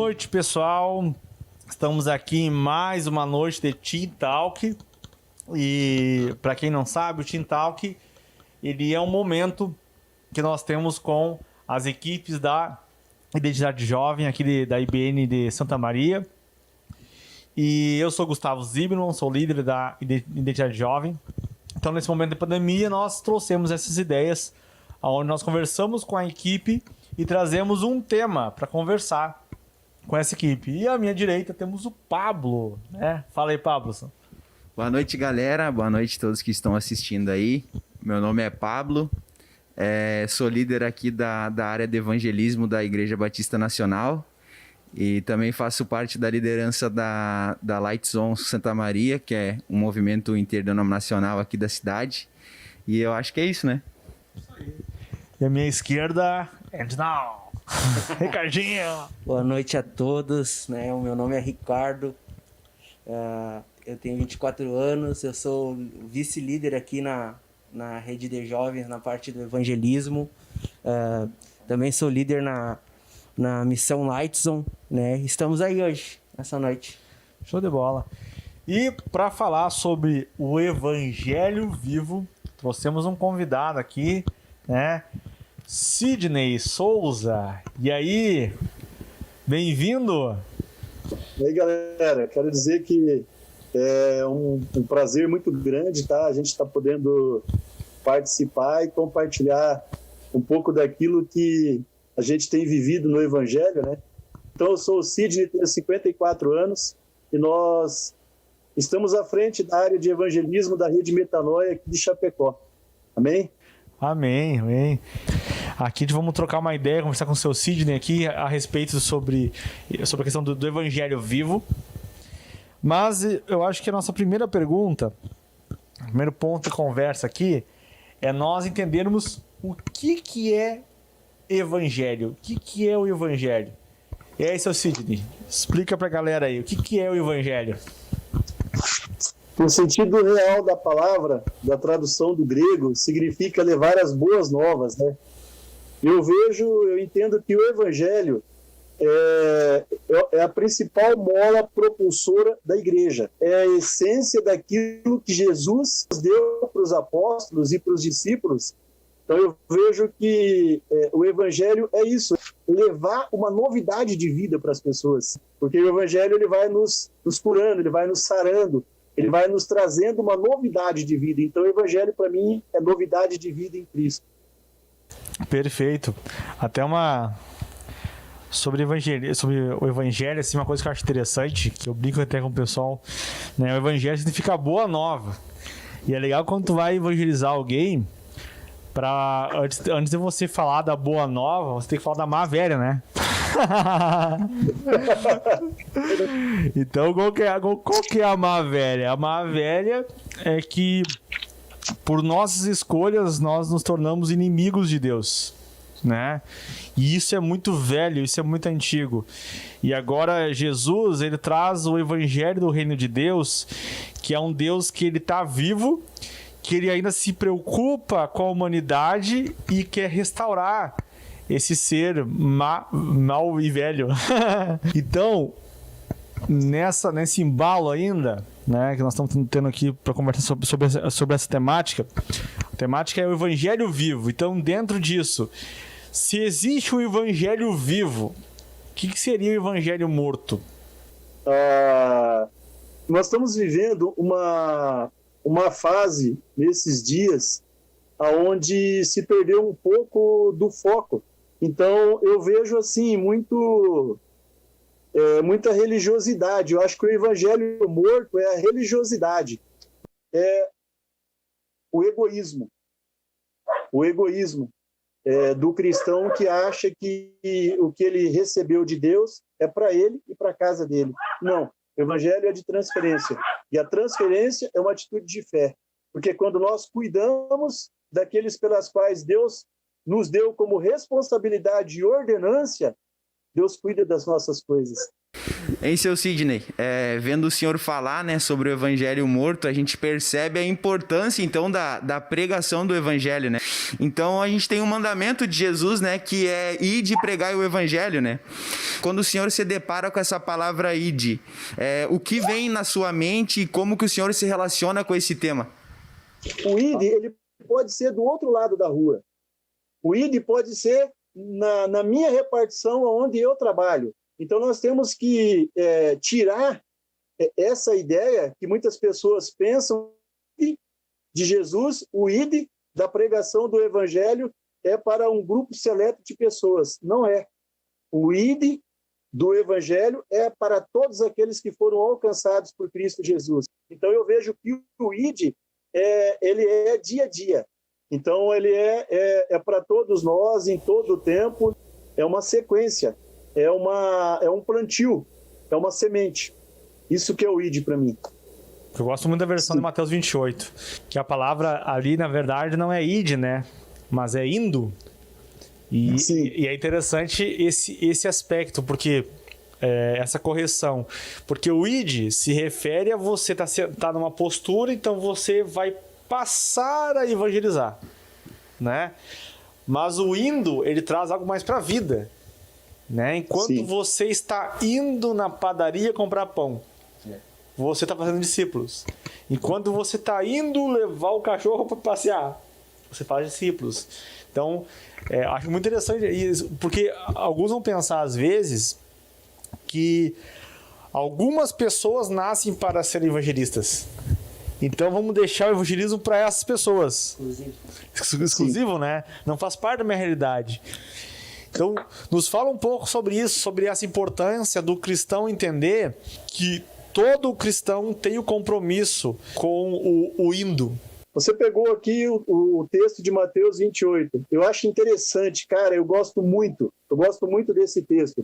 noite, pessoal. Estamos aqui em mais uma noite de Team Talk. E para quem não sabe, o Team Talk ele é um momento que nós temos com as equipes da Identidade Jovem aqui da IBN de Santa Maria. E eu sou Gustavo Zibnon, sou líder da Identidade Jovem. Então, nesse momento de pandemia, nós trouxemos essas ideias, onde nós conversamos com a equipe e trazemos um tema para conversar com essa equipe. E à minha direita temos o Pablo, né? Fala aí, Pablo. Boa noite, galera. Boa noite a todos que estão assistindo aí. Meu nome é Pablo. Sou líder aqui da área de evangelismo da Igreja Batista Nacional. E também faço parte da liderança da Light Zone Santa Maria, que é um movimento interdenominacional aqui da cidade. E eu acho que é isso, né? Isso aí. E à minha esquerda, and now, Ricardinho. Boa noite a todos, né? O meu nome é Ricardo, eu tenho 24 anos, eu sou vice-líder aqui na rede de jovens, na parte do evangelismo. Também sou líder na missão Light Zone, né? Estamos aí hoje, nessa noite. Show de bola. E para falar sobre o Evangelho Vivo, trouxemos um convidado aqui, né? Sidney Souza. E aí, bem-vindo! E aí, galera, quero dizer que é um prazer muito grande, tá? A gente está podendo participar e compartilhar um pouco daquilo que a gente tem vivido no Evangelho, né? Então, eu sou o Sidney, tenho 54 anos e nós estamos à frente da área de evangelismo da Rede Metanoia aqui de Chapecó. Amém? Amém, amém. Aqui vamos trocar uma ideia, conversar com o seu Sidney aqui a respeito sobre a questão do Evangelho Vivo. Mas eu acho que a nossa primeira pergunta, o primeiro ponto de conversa aqui, é nós entendermos o que é Evangelho. O que é o Evangelho? E aí, seu Sidney, explica pra galera aí, o que é o Evangelho? No sentido real da palavra, da tradução do grego, significa levar as boas novas, né? Eu entendo que o Evangelho é a principal mola propulsora da igreja. É a essência daquilo que Jesus deu para os apóstolos e para os discípulos. Então eu vejo que o Evangelho é isso, levar uma novidade de vida para as pessoas. Porque o Evangelho ele vai nos curando, ele vai nos sarando, ele vai nos trazendo uma novidade de vida. Então o Evangelho para mim é novidade de vida em Cristo. Perfeito. Até sobre o Evangelho, assim, uma coisa que eu acho interessante, que eu brinco até com o pessoal, né? O Evangelho significa boa nova. E é legal quando tu vai evangelizar alguém, antes de você falar da boa nova, você tem que falar da má velha, né? Então, qual que é a má velha? A má velha é que por nossas escolhas nós nos tornamos inimigos de Deus, né? E isso é muito velho, isso é muito antigo. E agora Jesus, ele traz o evangelho do reino de Deus, que é um Deus que ele tá vivo, que ele ainda se preocupa com a humanidade e quer restaurar esse ser mal e velho. Então, nesse embalo ainda, né, que nós estamos tendo aqui para conversar sobre essa temática, a temática é o Evangelho Vivo. Então, dentro disso, se existe um Evangelho vivo, o que seria o Evangelho morto? Nós estamos vivendo uma fase nesses dias onde se perdeu um pouco do foco. Então eu vejo assim muita religiosidade. Eu acho que o evangelho morto é a religiosidade, é o egoísmo do cristão que acha que o que ele recebeu de Deus é para ele e para a casa dele. Não. O evangelho é de transferência. E a transferência é uma atitude de fé. Porque quando nós cuidamos daqueles pelas quais Deus nos deu como responsabilidade e ordenância, Deus cuida das nossas coisas. Hein, seu Sidney, vendo o senhor falar, né, sobre o evangelho morto, a gente percebe a importância, então, da pregação do evangelho, né? Então, a gente tem um mandamento de Jesus, né, que é ir de pregar o evangelho, né? quando o senhor se depara com essa palavra ide, o que vem na sua mente e como que o senhor se relaciona com esse tema? O ide, ele pode ser do outro lado da rua. O ide pode ser na minha repartição onde eu trabalho. Então, nós temos que tirar essa ideia que muitas pessoas pensam de Jesus, o ide da pregação do evangelho é para um grupo seleto de pessoas. Não é. O ide do evangelho é para todos aqueles que foram alcançados por Cristo Jesus. Então, eu vejo que o ide ele é dia a dia. Então, ele é para todos nós, em todo o tempo. É uma sequência, é um plantio, é uma semente. Isso que é o ide para mim. Eu gosto muito da versão de Mateus 28, que a palavra ali, na verdade, não é ide, né? Mas é indo. E é interessante esse aspecto, porque essa correção. Porque o ide se refere a você tá numa postura, então você vai passar a evangelizar, né? Mas o indo, ele traz algo mais para a vida, né? Enquanto você está indo na padaria comprar pão, você está fazendo discípulos. Enquanto você está indo levar o cachorro para passear, você faz discípulos. Então, acho muito interessante isso, porque alguns vão pensar, às vezes, que algumas pessoas nascem para serem evangelistas. Então, vamos deixar o evangelismo para essas pessoas. Exclusivo, né? Não faz parte da minha realidade. Então, nos fala um pouco sobre isso, sobre essa importância do cristão entender que todo cristão tem o compromisso com o indo. Você pegou aqui o texto de Mateus 28. Eu acho interessante, cara, eu gosto muito desse texto.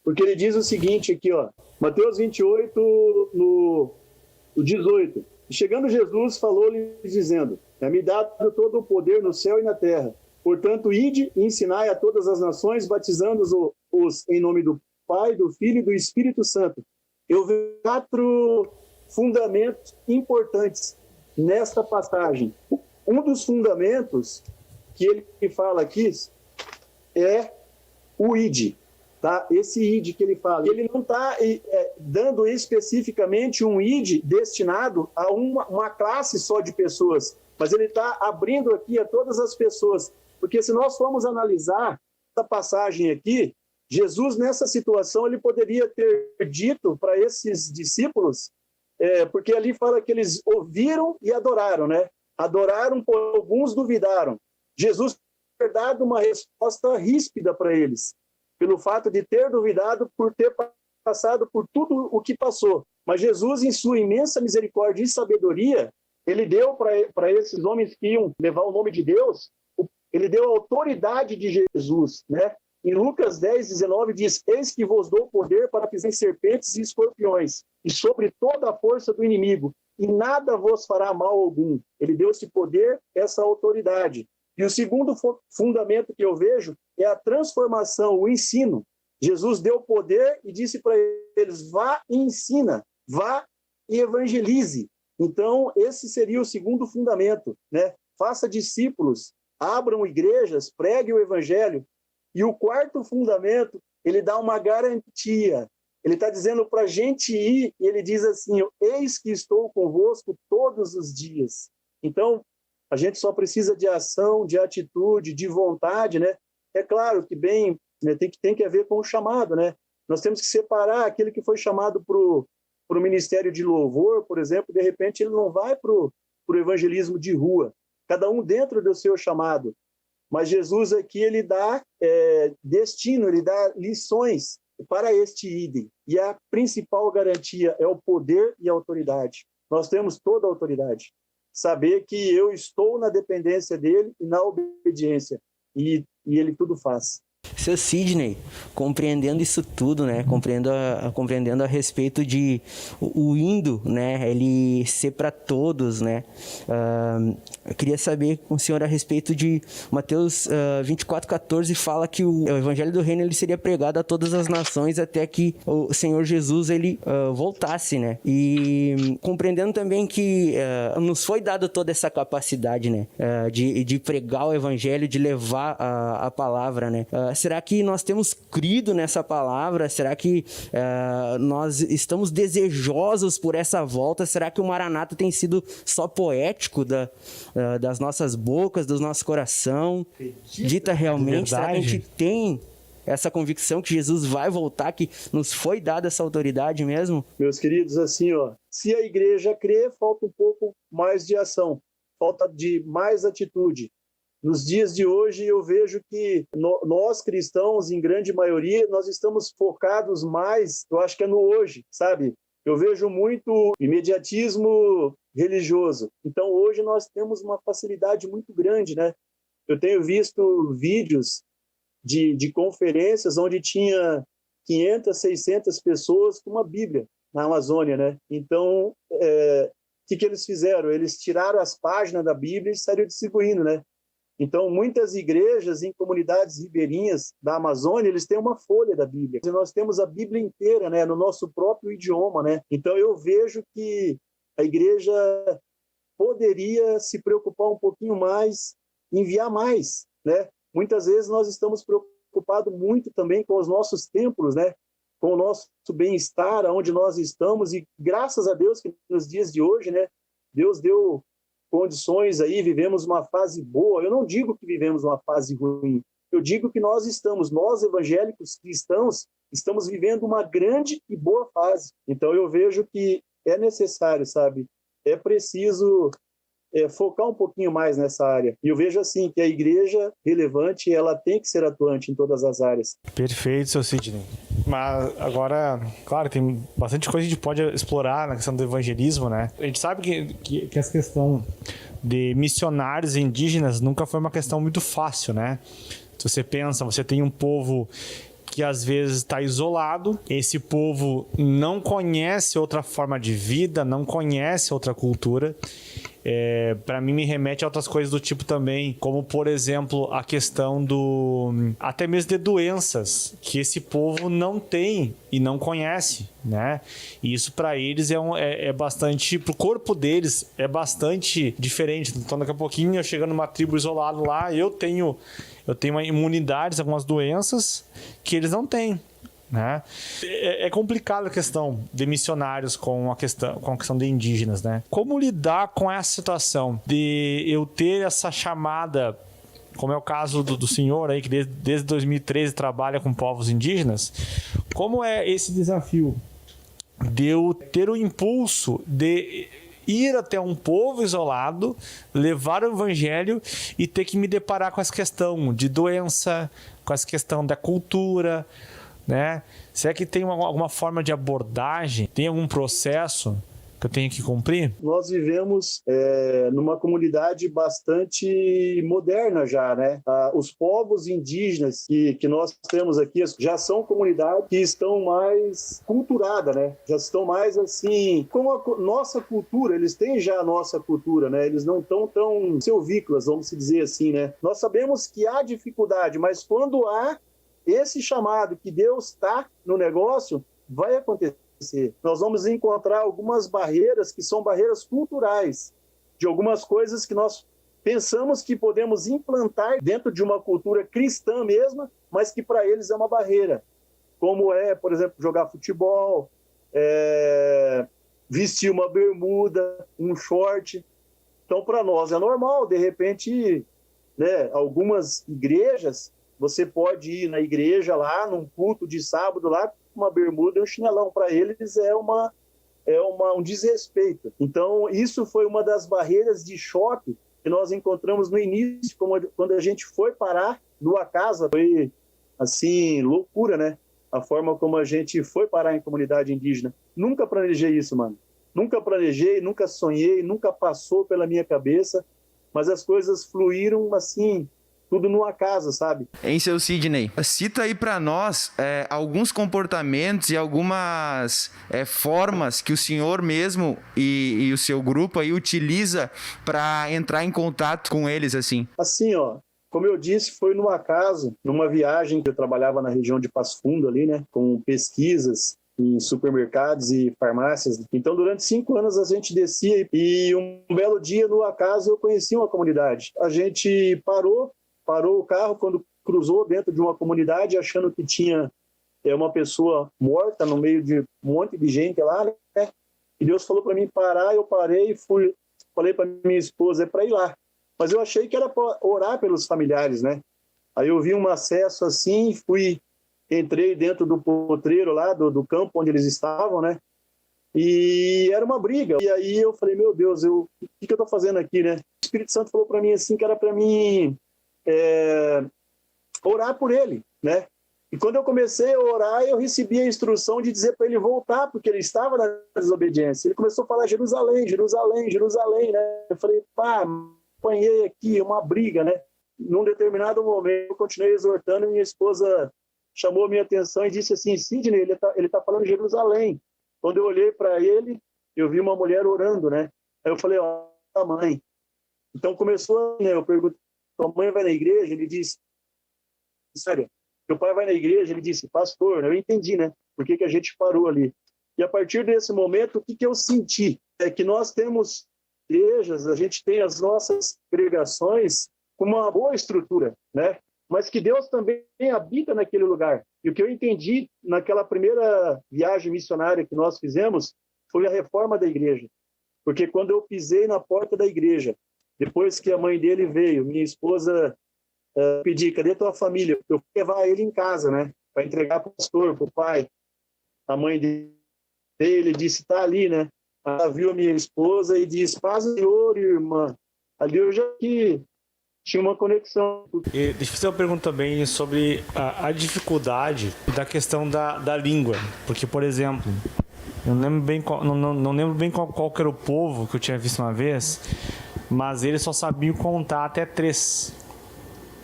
Porque ele diz o seguinte aqui, ó, Mateus 28, no 18. E chegando Jesus, falou-lhe dizendo, me dado todo o poder no céu e na terra. Portanto, ide e ensinai a todas as nações, batizando-os em nome do Pai, do Filho e do Espírito Santo. Eu vejo 4 fundamentos importantes nesta passagem. Um dos fundamentos que ele fala aqui é o ide, tá? Esse ide que ele fala. Ele não está dando especificamente um ide destinado a uma classe só de pessoas, mas ele está abrindo aqui a todas as pessoas. Porque se nós formos analisar essa passagem aqui, Jesus, nessa situação, ele poderia ter dito para esses discípulos, porque ali fala que eles ouviram e adoraram, né? Adoraram, por alguns duvidaram. Jesus ter dado uma resposta ríspida para eles, pelo fato de ter duvidado por ter passado por tudo o que passou. Mas Jesus, em sua imensa misericórdia e sabedoria, ele deu para esses homens que iam levar o nome de Deus, ele deu a autoridade de Jesus, né? Em Lucas 10, 19 diz, eis que vos dou poder para pisar em serpentes e escorpiões, e sobre toda a força do inimigo, e nada vos fará mal algum. Ele deu esse poder, essa autoridade. E o segundo fundamento que eu vejo é a transformação, o ensino. Jesus deu poder e disse para eles, vá e ensina, vá e evangelize. Então, esse seria o segundo fundamento, né? Faça discípulos, abram igrejas, pregue o evangelho. E o quarto fundamento, ele dá uma garantia. Ele está dizendo para a gente ir, e ele diz assim, eis que estou convosco todos os dias. Então, a gente só precisa de ação, de atitude, de vontade, né? É claro que né, tem que haver com o chamado, né? Nós temos que separar aquele que foi chamado para o ministério de louvor, por exemplo, de repente ele não vai para o evangelismo de rua. Cada um dentro do seu chamado. Mas Jesus aqui, ele dá destino, ele dá lições para este idem. E a principal garantia é o poder e a autoridade. Nós temos toda a autoridade. Saber que eu estou na dependência dele e na obediência. E ele tudo faz. Seu Sidney, compreendendo isso tudo, né? Compreendendo a respeito de o indo, né? Ele ser para todos, né? Eu queria saber com o senhor a respeito de Mateus 24:14, fala que o evangelho do reino ele seria pregado a todas as nações até que o Senhor Jesus ele voltasse, né? E compreendendo também que nos foi dado toda essa capacidade, né? De pregar o evangelho, de levar a palavra, né? será que nós temos crido nessa palavra? Será que nós estamos desejosos por essa volta? Será que o Maranata tem sido só poético das nossas bocas, do nosso coração? Dita realmente? Será que a gente tem essa convicção que Jesus vai voltar, que nos foi dada essa autoridade mesmo? Meus queridos, assim, ó, se a igreja crê, falta um pouco mais de ação, falta de mais atitude. Nos dias de hoje, eu vejo que nós cristãos, em grande maioria, nós estamos focados mais, eu acho que é no hoje, sabe? Eu vejo muito imediatismo religioso. Então, hoje nós temos uma facilidade muito grande, né? Eu tenho visto vídeos de conferências onde tinha 500, 600 pessoas com uma Bíblia na Amazônia, né? Então, o que eles fizeram? Eles tiraram as páginas da Bíblia e saíram distribuindo, né? Então, muitas igrejas em comunidades ribeirinhas da Amazônia, eles têm uma folha da Bíblia. E nós temos a Bíblia inteira, né, no nosso próprio idioma, né? Então, eu vejo que a igreja poderia se preocupar um pouquinho mais, enviar mais, né? Muitas vezes nós estamos preocupados muito também com os nossos templos, né? Com o nosso bem-estar, onde nós estamos, e graças a Deus que nos dias de hoje, né, Deus deu condições aí, vivemos uma fase boa. Eu não digo que vivemos uma fase ruim, eu digo que nós evangélicos cristãos, estamos vivendo uma grande e boa fase. Então eu vejo que é necessário, sabe, é preciso focar um pouquinho mais nessa área. E eu vejo assim, que a igreja relevante, ela tem que ser atuante em todas as áreas. Perfeito, seu Sidney. Mas agora, claro, tem bastante coisa que a gente pode explorar na questão do evangelismo, né? A gente sabe que essa questão de missionários indígenas nunca foi uma questão muito fácil, né? Se você pensa, você tem um povo que às vezes está isolado, esse povo não conhece outra forma de vida, não conhece outra cultura. Para mim me remete a outras coisas do tipo também, como por exemplo a questão até mesmo de doenças que esse povo não tem e não conhece, né? E isso para eles é bastante, pro corpo deles é bastante diferente. Então daqui a pouquinho eu chegando numa tribo isolada lá, eu tenho uma imunidade a algumas doenças que eles não têm, né? É complicada a questão de missionários com a questão de indígenas, né? Como lidar com essa situação de eu ter essa chamada, como é o caso do senhor aí, que desde 2013 trabalha com povos indígenas? Como é esse desafio de eu ter o impulso de ir até um povo isolado, levar o evangelho e ter que me deparar com essa questão de doença, com essa questão da cultura, né? Será que tem alguma forma de abordagem? Tem algum processo que eu tenho que cumprir? Nós vivemos numa comunidade bastante moderna já, né? Os povos indígenas que nós temos aqui já são comunidades que estão mais culturadas, né? Já estão mais assim, como a nossa cultura, eles têm já a nossa cultura, né? Eles não estão tão selvícolas, vamos dizer assim, né? Nós sabemos que há dificuldade, mas quando há esse chamado que Deus está no negócio, vai acontecer. Nós vamos encontrar algumas barreiras que são barreiras culturais, de algumas coisas que nós pensamos que podemos implantar dentro de uma cultura cristã mesma, mas que para eles é uma barreira. Como por exemplo, jogar futebol, vestir uma bermuda, um short. Então, para nós é normal, de repente, né, algumas igrejas, você pode ir na igreja lá, num culto de sábado lá, uma bermuda e um chinelão. Para eles é um desrespeito. Então, isso foi uma das barreiras de choque que nós encontramos no início, quando a gente foi parar numa casa. Foi, assim, loucura, né? A forma como a gente foi parar em comunidade indígena. Nunca planejei isso, mano. Nunca planejei, nunca sonhei, nunca passou pela minha cabeça, mas as coisas fluíram, assim, tudo numa casa, sabe? Hein, seu Sidney? Cita aí pra nós alguns comportamentos e algumas formas que o senhor mesmo e o seu grupo aí utiliza para entrar em contato com eles, assim. Assim, ó, como eu disse, foi numa casa, numa viagem que eu trabalhava na região de Passo Fundo ali, né, com pesquisas em supermercados e farmácias. Então, durante 5 anos a gente descia e um belo dia, no acaso, eu conheci uma comunidade. A gente parou o carro, quando cruzou dentro de uma comunidade achando que tinha uma pessoa morta no meio de um monte de gente lá, né? E Deus falou para mim parar, eu parei e fui, falei para minha esposa, é para ir lá. Mas eu achei que era para orar pelos familiares, né? Aí eu vi um acesso assim, entrei dentro do potreiro lá, do campo onde eles estavam, né? E era uma briga. E aí eu falei, meu Deus, o que eu tô fazendo aqui, né? O Espírito Santo falou para mim assim, que era para mim orar por ele, né? E quando eu comecei a orar, eu recebi a instrução de dizer para ele voltar, porque ele estava na desobediência. Ele começou a falar Jerusalém, Jerusalém, Jerusalém, né? Eu falei, pá, apanhei aqui, uma briga, né? Num determinado momento, eu continuei exortando e minha esposa chamou a minha atenção e disse assim, Sidney, ele tá falando Jerusalém. Quando eu olhei para ele, eu vi uma mulher orando, né? Aí eu falei, ó, mãe. Então começou, né? Eu pergunto, tua mãe vai na igreja? Ele disse, sério, meu pai vai na igreja? Ele disse, pastor, eu entendi, né? Por que a gente parou ali? E a partir desse momento, o que eu senti? É que nós temos igrejas, a gente tem as nossas congregações com uma boa estrutura, né? Mas que Deus também habita naquele lugar. E o que eu entendi naquela primeira viagem missionária que nós fizemos foi a reforma da igreja. Porque quando eu pisei na porta da igreja, depois que a mãe dele veio, minha esposa pediu, cadê tua família? Eu fui levar ele em casa, né? Para entregar para o pastor, para o pai. A mãe dele disse, tá ali, né? Ela viu a minha esposa e disse, paz e Senhor, irmã. Ali eu já tinha uma conexão. E deixa eu fazer uma pergunta também sobre a dificuldade da questão da língua. Porque, por exemplo, eu não lembro bem não lembro bem qual que era o povo que eu tinha visto uma vez, mas eles só sabiam contar até 3.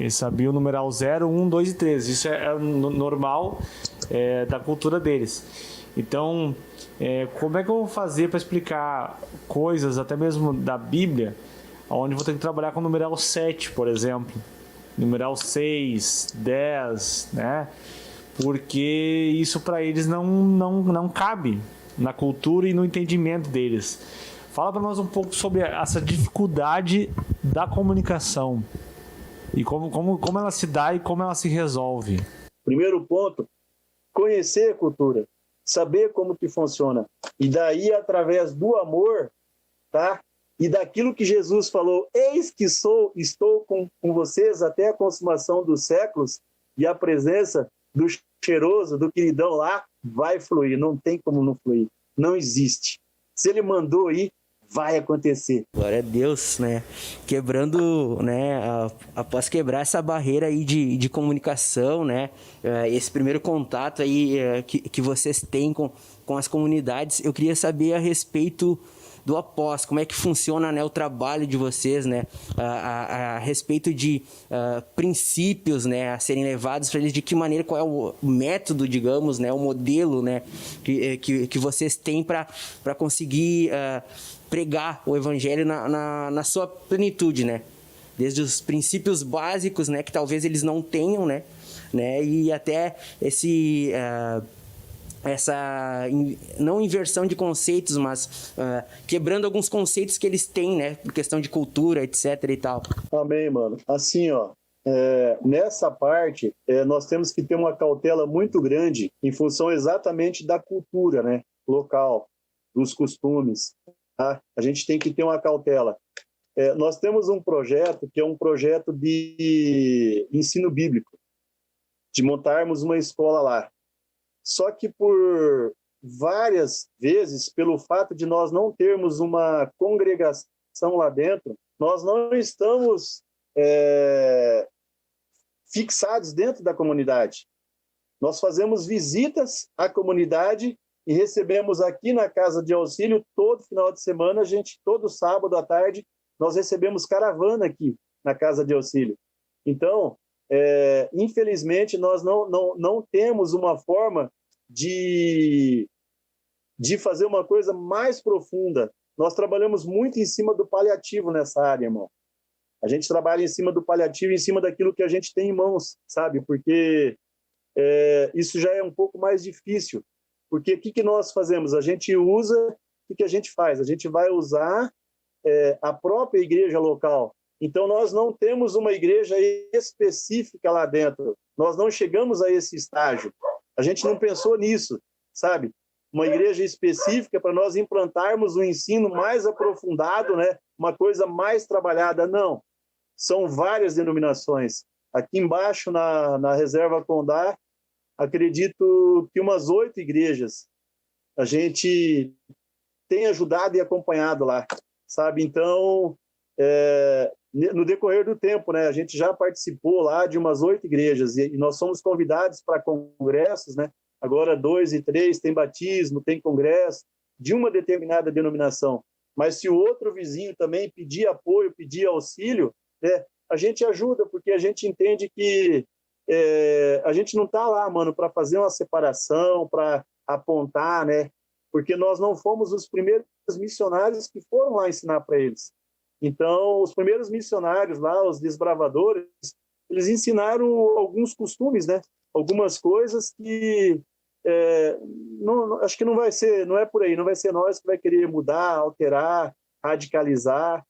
Eles sabiam numerar o 0, 1, 2 e 3. Isso é normal da cultura deles. Então, como é que eu vou fazer para explicar coisas, até mesmo da Bíblia, onde vou ter que trabalhar com o numeral 7, por exemplo, numeral 6, 10, né? Porque isso para eles não cabe na cultura e no entendimento deles. Fala para nós um pouco sobre essa dificuldade da comunicação e como ela se dá e como ela se resolve. Primeiro ponto, conhecer a cultura, saber como que funciona. E daí, através do amor, tá? E daquilo que Jesus falou, eis que estou com vocês até a consumação dos séculos, e a presença do cheiroso, do queridão lá, vai fluir. Não tem como não fluir. Não existe. Se ele mandou ir, vai acontecer. Glória a Deus, né? Quebrando, né? Após quebrar essa barreira aí de comunicação, né? Esse primeiro contato aí que vocês têm com as comunidades, eu queria saber a respeito do após, como é que funciona, né, o trabalho de vocês, né, a respeito de princípios, né, a serem levados para eles, de que maneira, qual é o método, digamos, né, o modelo, né, que vocês têm para conseguir pregar o evangelho na sua plenitude, né, desde os princípios básicos, né, que talvez eles não tenham, né, e até essa não inversão de conceitos, mas quebrando alguns conceitos que eles têm, né, por questão de cultura, etc e tal. Amém, mano. Assim, ó, nessa parte, nós temos que ter uma cautela muito grande em função exatamente da cultura, né, local, dos costumes, tá? A gente tem que ter uma cautela. Nós temos um projeto que é um projeto de ensino bíblico, de montarmos uma escola lá. Só que por várias vezes, pelo fato de nós não termos uma congregação lá dentro, nós não estamos fixados dentro da comunidade. Nós fazemos visitas à comunidade e recebemos aqui na Casa de Auxílio, todo final de semana, todo sábado à tarde, nós recebemos caravana aqui na Casa de Auxílio. Então, infelizmente, nós não temos uma forma de fazer uma coisa mais profunda. Nós trabalhamos muito em cima do paliativo nessa área, irmão. A gente trabalha em cima do paliativo, em cima daquilo que a gente tem em mãos, sabe? Porque isso já é um pouco mais difícil. Porque o que nós fazemos? A gente usa, o que a gente faz? A gente vai usar a própria igreja local. Então, nós não temos uma igreja específica lá dentro. Nós não chegamos a esse estágio. A gente não pensou nisso, sabe? Uma igreja específica para nós implantarmos um ensino mais aprofundado, né? Uma coisa mais trabalhada. Não. São várias denominações. Aqui embaixo, na Reserva Condá, acredito que umas 8 igrejas a gente tem ajudado e acompanhado lá, sabe? Então, no decorrer do tempo, né, a gente já participou lá de umas 8 igrejas e nós somos convidados para congressos, né? Agora 2 e 3 tem batismo, tem congresso de uma determinada denominação. Mas se o outro vizinho também pedir apoio, pedir auxílio, né, a gente ajuda, porque a gente entende que a gente não está lá, mano, para fazer uma separação, para apontar, né? Porque nós não fomos os primeiros missionários que foram lá ensinar para eles. Então, os primeiros missionários lá, os desbravadores, eles ensinaram alguns costumes, né? Algumas coisas que acho que não é por aí, não vai ser nós que vai querer mudar, alterar, radicalizar.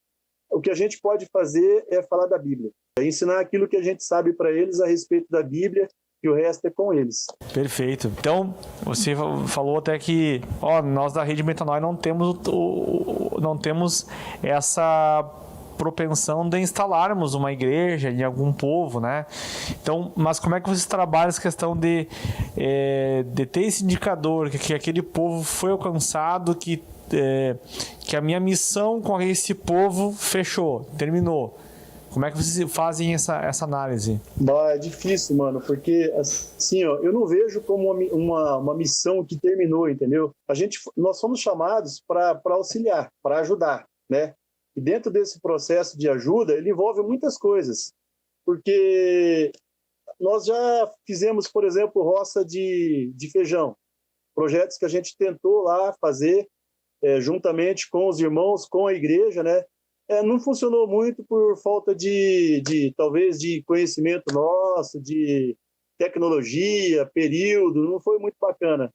O que a gente pode fazer é falar da Bíblia, é ensinar aquilo que a gente sabe para eles a respeito da Bíblia, e o resto é com eles. Perfeito. Então, você falou até que nós da Rede Metanoia não temos essa propensão de instalarmos uma igreja em algum povo, né? Então, mas como é que vocês trabalham essa questão de ter esse indicador que aquele povo foi alcançado, que a minha missão com esse povo fechou, terminou? Como é que vocês fazem essa análise? É difícil, mano, porque assim, eu não vejo como uma missão que terminou, entendeu? Nós somos chamados para auxiliar, para ajudar, né? E dentro desse processo de ajuda, ele envolve muitas coisas, porque nós já fizemos, por exemplo, roça de feijão, projetos que a gente tentou lá fazer juntamente com os irmãos, com a igreja, né? Não funcionou muito por falta talvez de conhecimento nosso, de tecnologia, período, não foi muito bacana.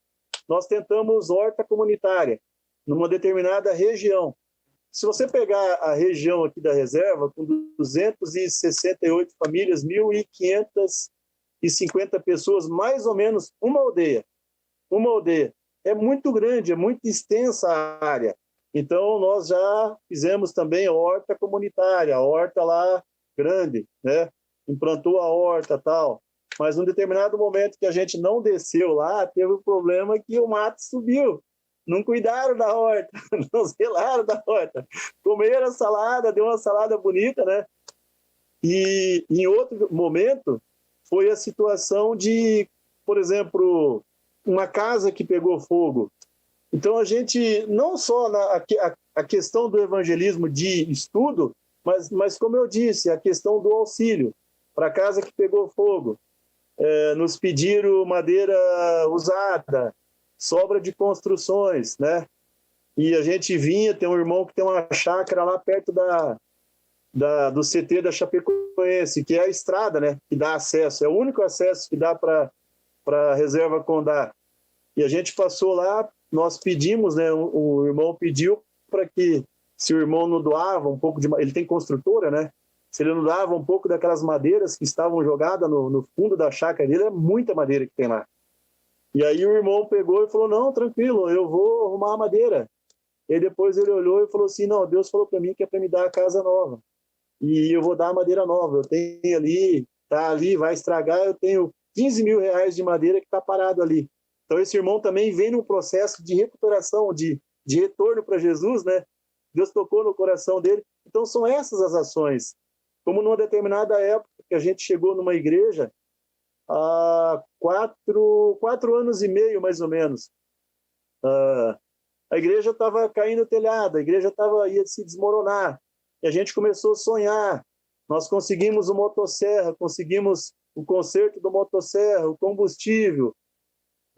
Nós tentamos horta comunitária numa determinada região. Se você pegar a região aqui da reserva, com 268 famílias, 1.550 pessoas, mais ou menos uma aldeia. É muito grande, é muito extensa a área. Então, nós já fizemos também horta comunitária, a horta lá grande, né? Implantou a horta e tal. Mas, num determinado momento que a gente não desceu lá, teve um problema que o mato subiu. Não cuidaram da horta, não zelaram da horta. Comeram a salada, deu uma salada bonita, né? E, em outro momento, foi a situação de, por exemplo, uma casa que pegou fogo. Então, a gente, não só a questão do evangelismo de estudo, mas, como eu disse, a questão do auxílio para a casa que pegou fogo. Nos pediram madeira usada, sobra de construções, né? E a gente tem um irmão que tem uma chácara lá perto do CT da Chapecoense, que é a estrada, né? Que dá acesso, é o único acesso que dá para a Reserva Condá. E a gente passou lá, nós pedimos, né? O irmão pediu para que, se o irmão não doava um pouco de... Ele tem construtora, né? Se ele não doava um pouco daquelas madeiras que estavam jogadas no fundo da chácara dele, é muita madeira que tem lá. E aí o irmão pegou e falou, não, tranquilo, eu vou arrumar a madeira. E aí depois ele olhou e falou assim, não, Deus falou para mim que é para me dar a casa nova. E eu vou dar a madeira nova. Eu tenho ali, tá ali, vai estragar, eu tenho 15 mil reais de madeira que está parado ali. Então esse irmão também vem num processo de recuperação, de retorno para Jesus, né? Deus tocou no coração dele. Então são essas as ações. Como numa determinada época que a gente chegou numa igreja, há 4 anos e meio, mais ou menos, a igreja estava caindo o telhado, a igreja ia se desmoronar. E a gente começou a sonhar. Nós conseguimos o motosserra, conseguimos o conserto do motosserra, o combustível.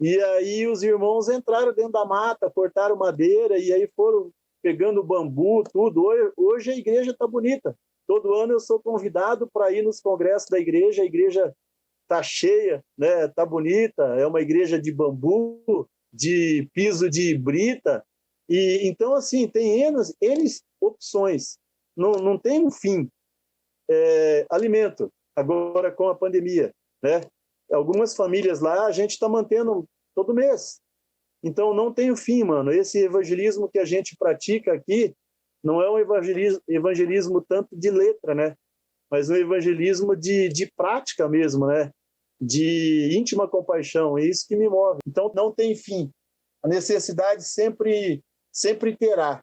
E aí os irmãos entraram dentro da mata, cortaram madeira e aí foram pegando bambu, tudo. Hoje a igreja está bonita. Todo ano eu sou convidado para ir nos congressos da igreja. A igreja está cheia, né? Está bonita. É uma igreja de bambu, de piso de brita. E então, assim, tem N opções. Não tem um fim. alimento, agora com a pandemia, né? Algumas famílias lá a gente está mantendo todo mês. Então não tem o fim, mano. Esse evangelismo que a gente pratica aqui não é um evangelismo tanto de letra, né? Mas um evangelismo de prática mesmo, né? De íntima compaixão. É isso que me move. Então não tem fim. A necessidade sempre terá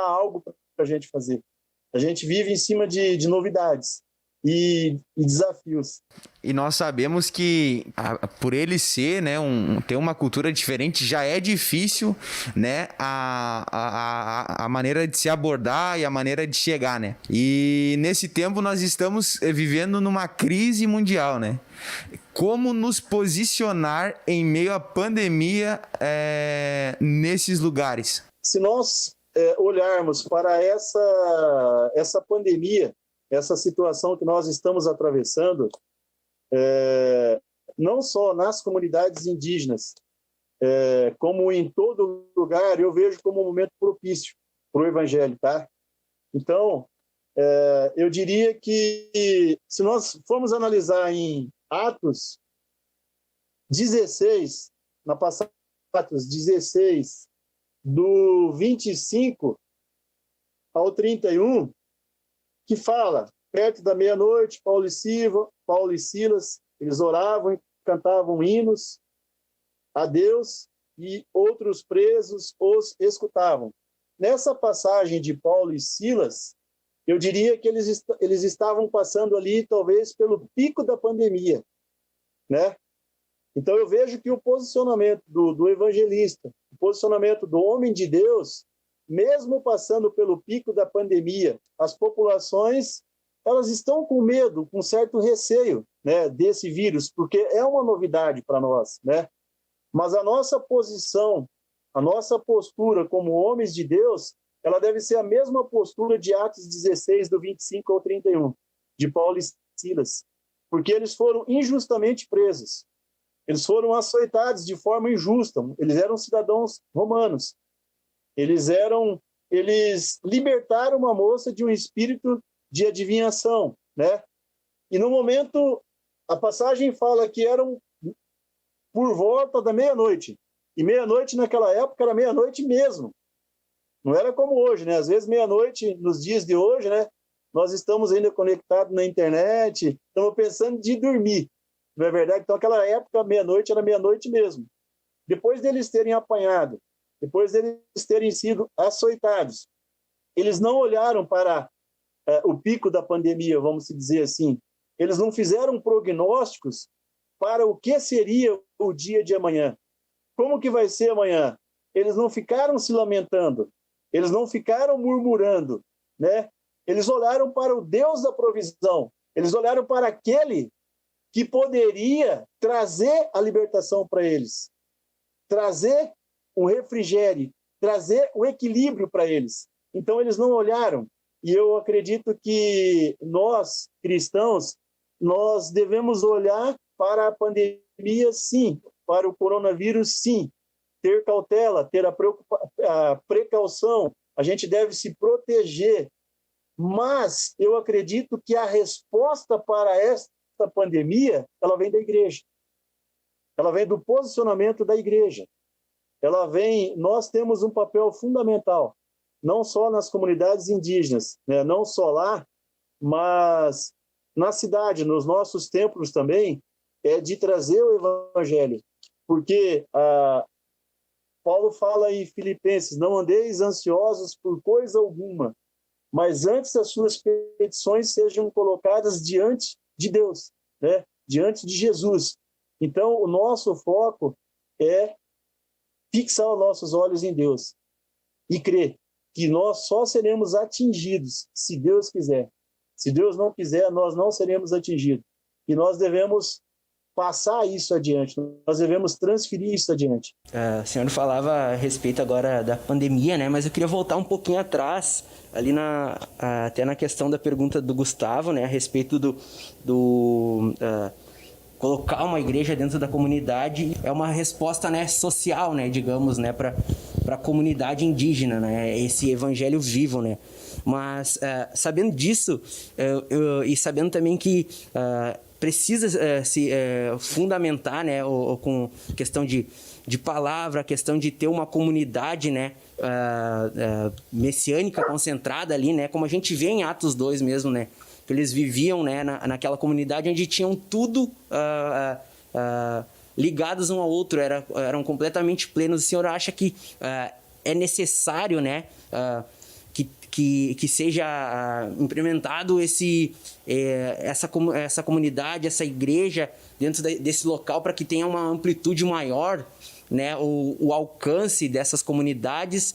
algo para a gente fazer. A gente vive em cima de novidades e desafios. E nós sabemos que por ele ser, né, ter uma cultura diferente, já é difícil, né, a maneira de se abordar e a maneira de chegar, né? E nesse tempo nós estamos vivendo numa crise mundial, né? Como nos posicionar em meio à pandemia nesses lugares? Se nós olharmos para essa pandemia, essa situação que nós estamos atravessando, não só nas comunidades indígenas, como em todo lugar, eu vejo como um momento propício para o Evangelho, tá? Então, eu diria que se nós formos analisar em Atos 16, na passagem Atos 16, do 25 ao 31, que fala, perto da meia-noite, Paulo e Silas, eles oravam e cantavam hinos a Deus e outros presos os escutavam. Nessa passagem de Paulo e Silas, eu diria que eles estavam passando ali, talvez, pelo pico da pandemia, né? Então eu vejo que o posicionamento do evangelista, o posicionamento do homem de Deus, mesmo passando pelo pico da pandemia, as populações, elas estão com medo, com certo receio, né, desse vírus, porque é uma novidade para nós, né? Mas a nossa posição, a nossa postura como homens de Deus, ela deve ser a mesma postura de Atos 16, do 25 ao 31, de Paulo e Silas, porque eles foram injustamente presos. Eles foram açoitados de forma injusta. Eles eram cidadãos romanos. Eles libertaram uma moça de um espírito de adivinhação, né? E no momento, a passagem fala que eram por volta da meia-noite. E meia-noite naquela época era meia-noite mesmo. Não era como hoje, né? Às vezes meia-noite, nos dias de hoje, né? Nós estamos ainda conectados na internet, estamos pensando de dormir. Não é verdade? Então, aquela época, meia-noite, era meia-noite mesmo. Depois deles terem apanhado, depois deles terem sido açoitados, eles não olharam para o pico da pandemia, vamos dizer assim. Eles não fizeram prognósticos para o que seria o dia de amanhã. Como que vai ser amanhã? Eles não ficaram se lamentando, eles não ficaram murmurando, né? Eles olharam para o Deus da provisão, eles olharam para aquele que poderia trazer a libertação para eles, trazer um refrigério, trazer o equilíbrio para eles. Então, eles não olharam. E eu acredito que nós, cristãos, nós devemos olhar para a pandemia, sim, para o coronavírus, sim, ter cautela, ter a precaução, a gente deve se proteger. Mas eu acredito que a resposta para esta pandemia, ela vem da igreja. Ela vem do posicionamento da igreja. Nós temos um papel fundamental, não só nas comunidades indígenas, né? Não só lá, mas na cidade, nos nossos templos também, de trazer o evangelho. Porque Paulo fala em Filipenses, não andeis ansiosos por coisa alguma, mas antes as suas petições sejam colocadas diante de Deus, né? Diante de Jesus. Então, o nosso foco é fixar os nossos olhos em Deus e crer que nós só seremos atingidos se Deus quiser. Se Deus não quiser, nós não seremos atingidos. E nós devemos passar isso adiante, nós devemos transferir isso adiante. O senhor falava a respeito agora da pandemia, né? Mas eu queria voltar um pouquinho atrás, ali até na questão da pergunta do Gustavo, né? A respeito colocar uma igreja dentro da comunidade. É uma resposta, né, social, né, digamos, né, para a comunidade indígena, né? Esse evangelho vivo, né? Mas sabendo disso, e sabendo também que precisa se fundamentar, né, com questão de palavra, questão de ter uma comunidade, né, messiânica concentrada ali, né, como a gente vê em Atos 2 mesmo, né, que eles viviam, né, naquela comunidade onde tinham tudo ligados um ao outro, eram completamente plenos. O Senhor acha que é necessário, né, que seja implementado essa comunidade, essa igreja dentro desse local, para que tenha uma amplitude maior, né, o alcance dessas comunidades?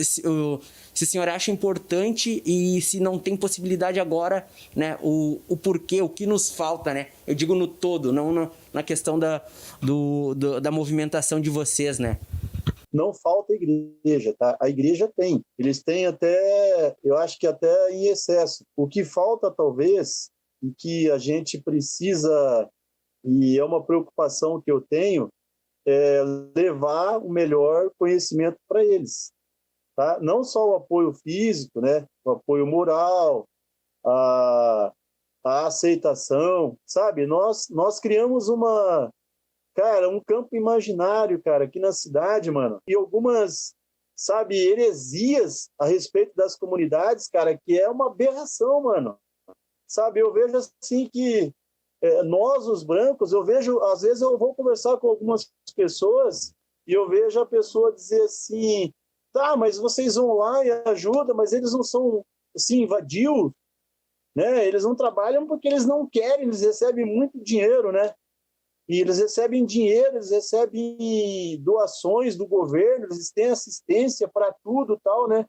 Se o senhor acha importante, e se não tem possibilidade agora, né, o porquê, o que nos falta, né? Eu digo no todo, não na questão da movimentação de vocês, né? Não falta igreja, tá? A igreja tem. Eles têm até, eu acho que até em excesso. O que falta, talvez, e que a gente precisa, e é uma preocupação que eu tenho, é levar o melhor conhecimento para eles, tá? Não só o apoio físico, né? O apoio moral, a aceitação, sabe? Nós criamos um campo imaginário, cara, aqui na cidade, mano. E algumas, sabe, heresias a respeito das comunidades, cara, que é uma aberração, mano. Sabe, eu vejo assim que nós, os brancos, eu vejo, às vezes eu vou conversar com algumas pessoas e eu vejo a pessoa dizer assim, tá, mas vocês vão lá e ajudam, mas eles não são, assim, vadios, né? Eles não trabalham porque eles não querem, eles recebem muito dinheiro, né? E eles recebem dinheiro, eles recebem doações do governo, eles têm assistência para tudo, tal, né?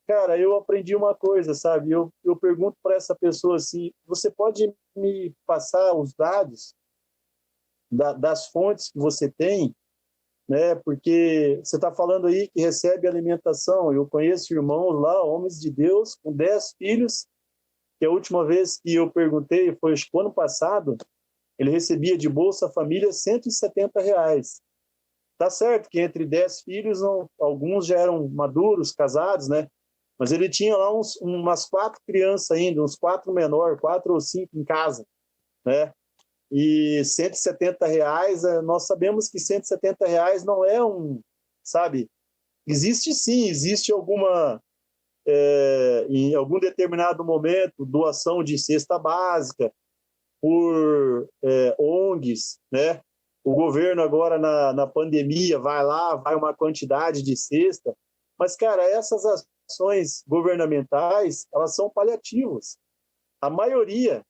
Cara, eu aprendi uma coisa, sabe? Eu pergunto para essa pessoa assim, você pode me passar os dados das fontes que você tem, né? Porque você está falando aí que recebe alimentação. Eu conheço irmãos lá, homens de Deus, com 10 filhos, que a última vez que eu perguntei foi acho que ano passado, ele recebia de Bolsa Família R$170. Tá certo que entre 10 filhos, alguns já eram maduros, casados, né? Mas ele tinha lá umas 4 crianças ainda, uns 4 menores, 4 ou 5 em casa, né? E R$170, nós sabemos que R$170 não é sabe? Existe sim, existe em algum determinado momento, doação de cesta básica, por ONGs, né? O governo agora na pandemia vai uma quantidade de cesta, mas, cara, essas ações governamentais, elas são paliativas. A maioria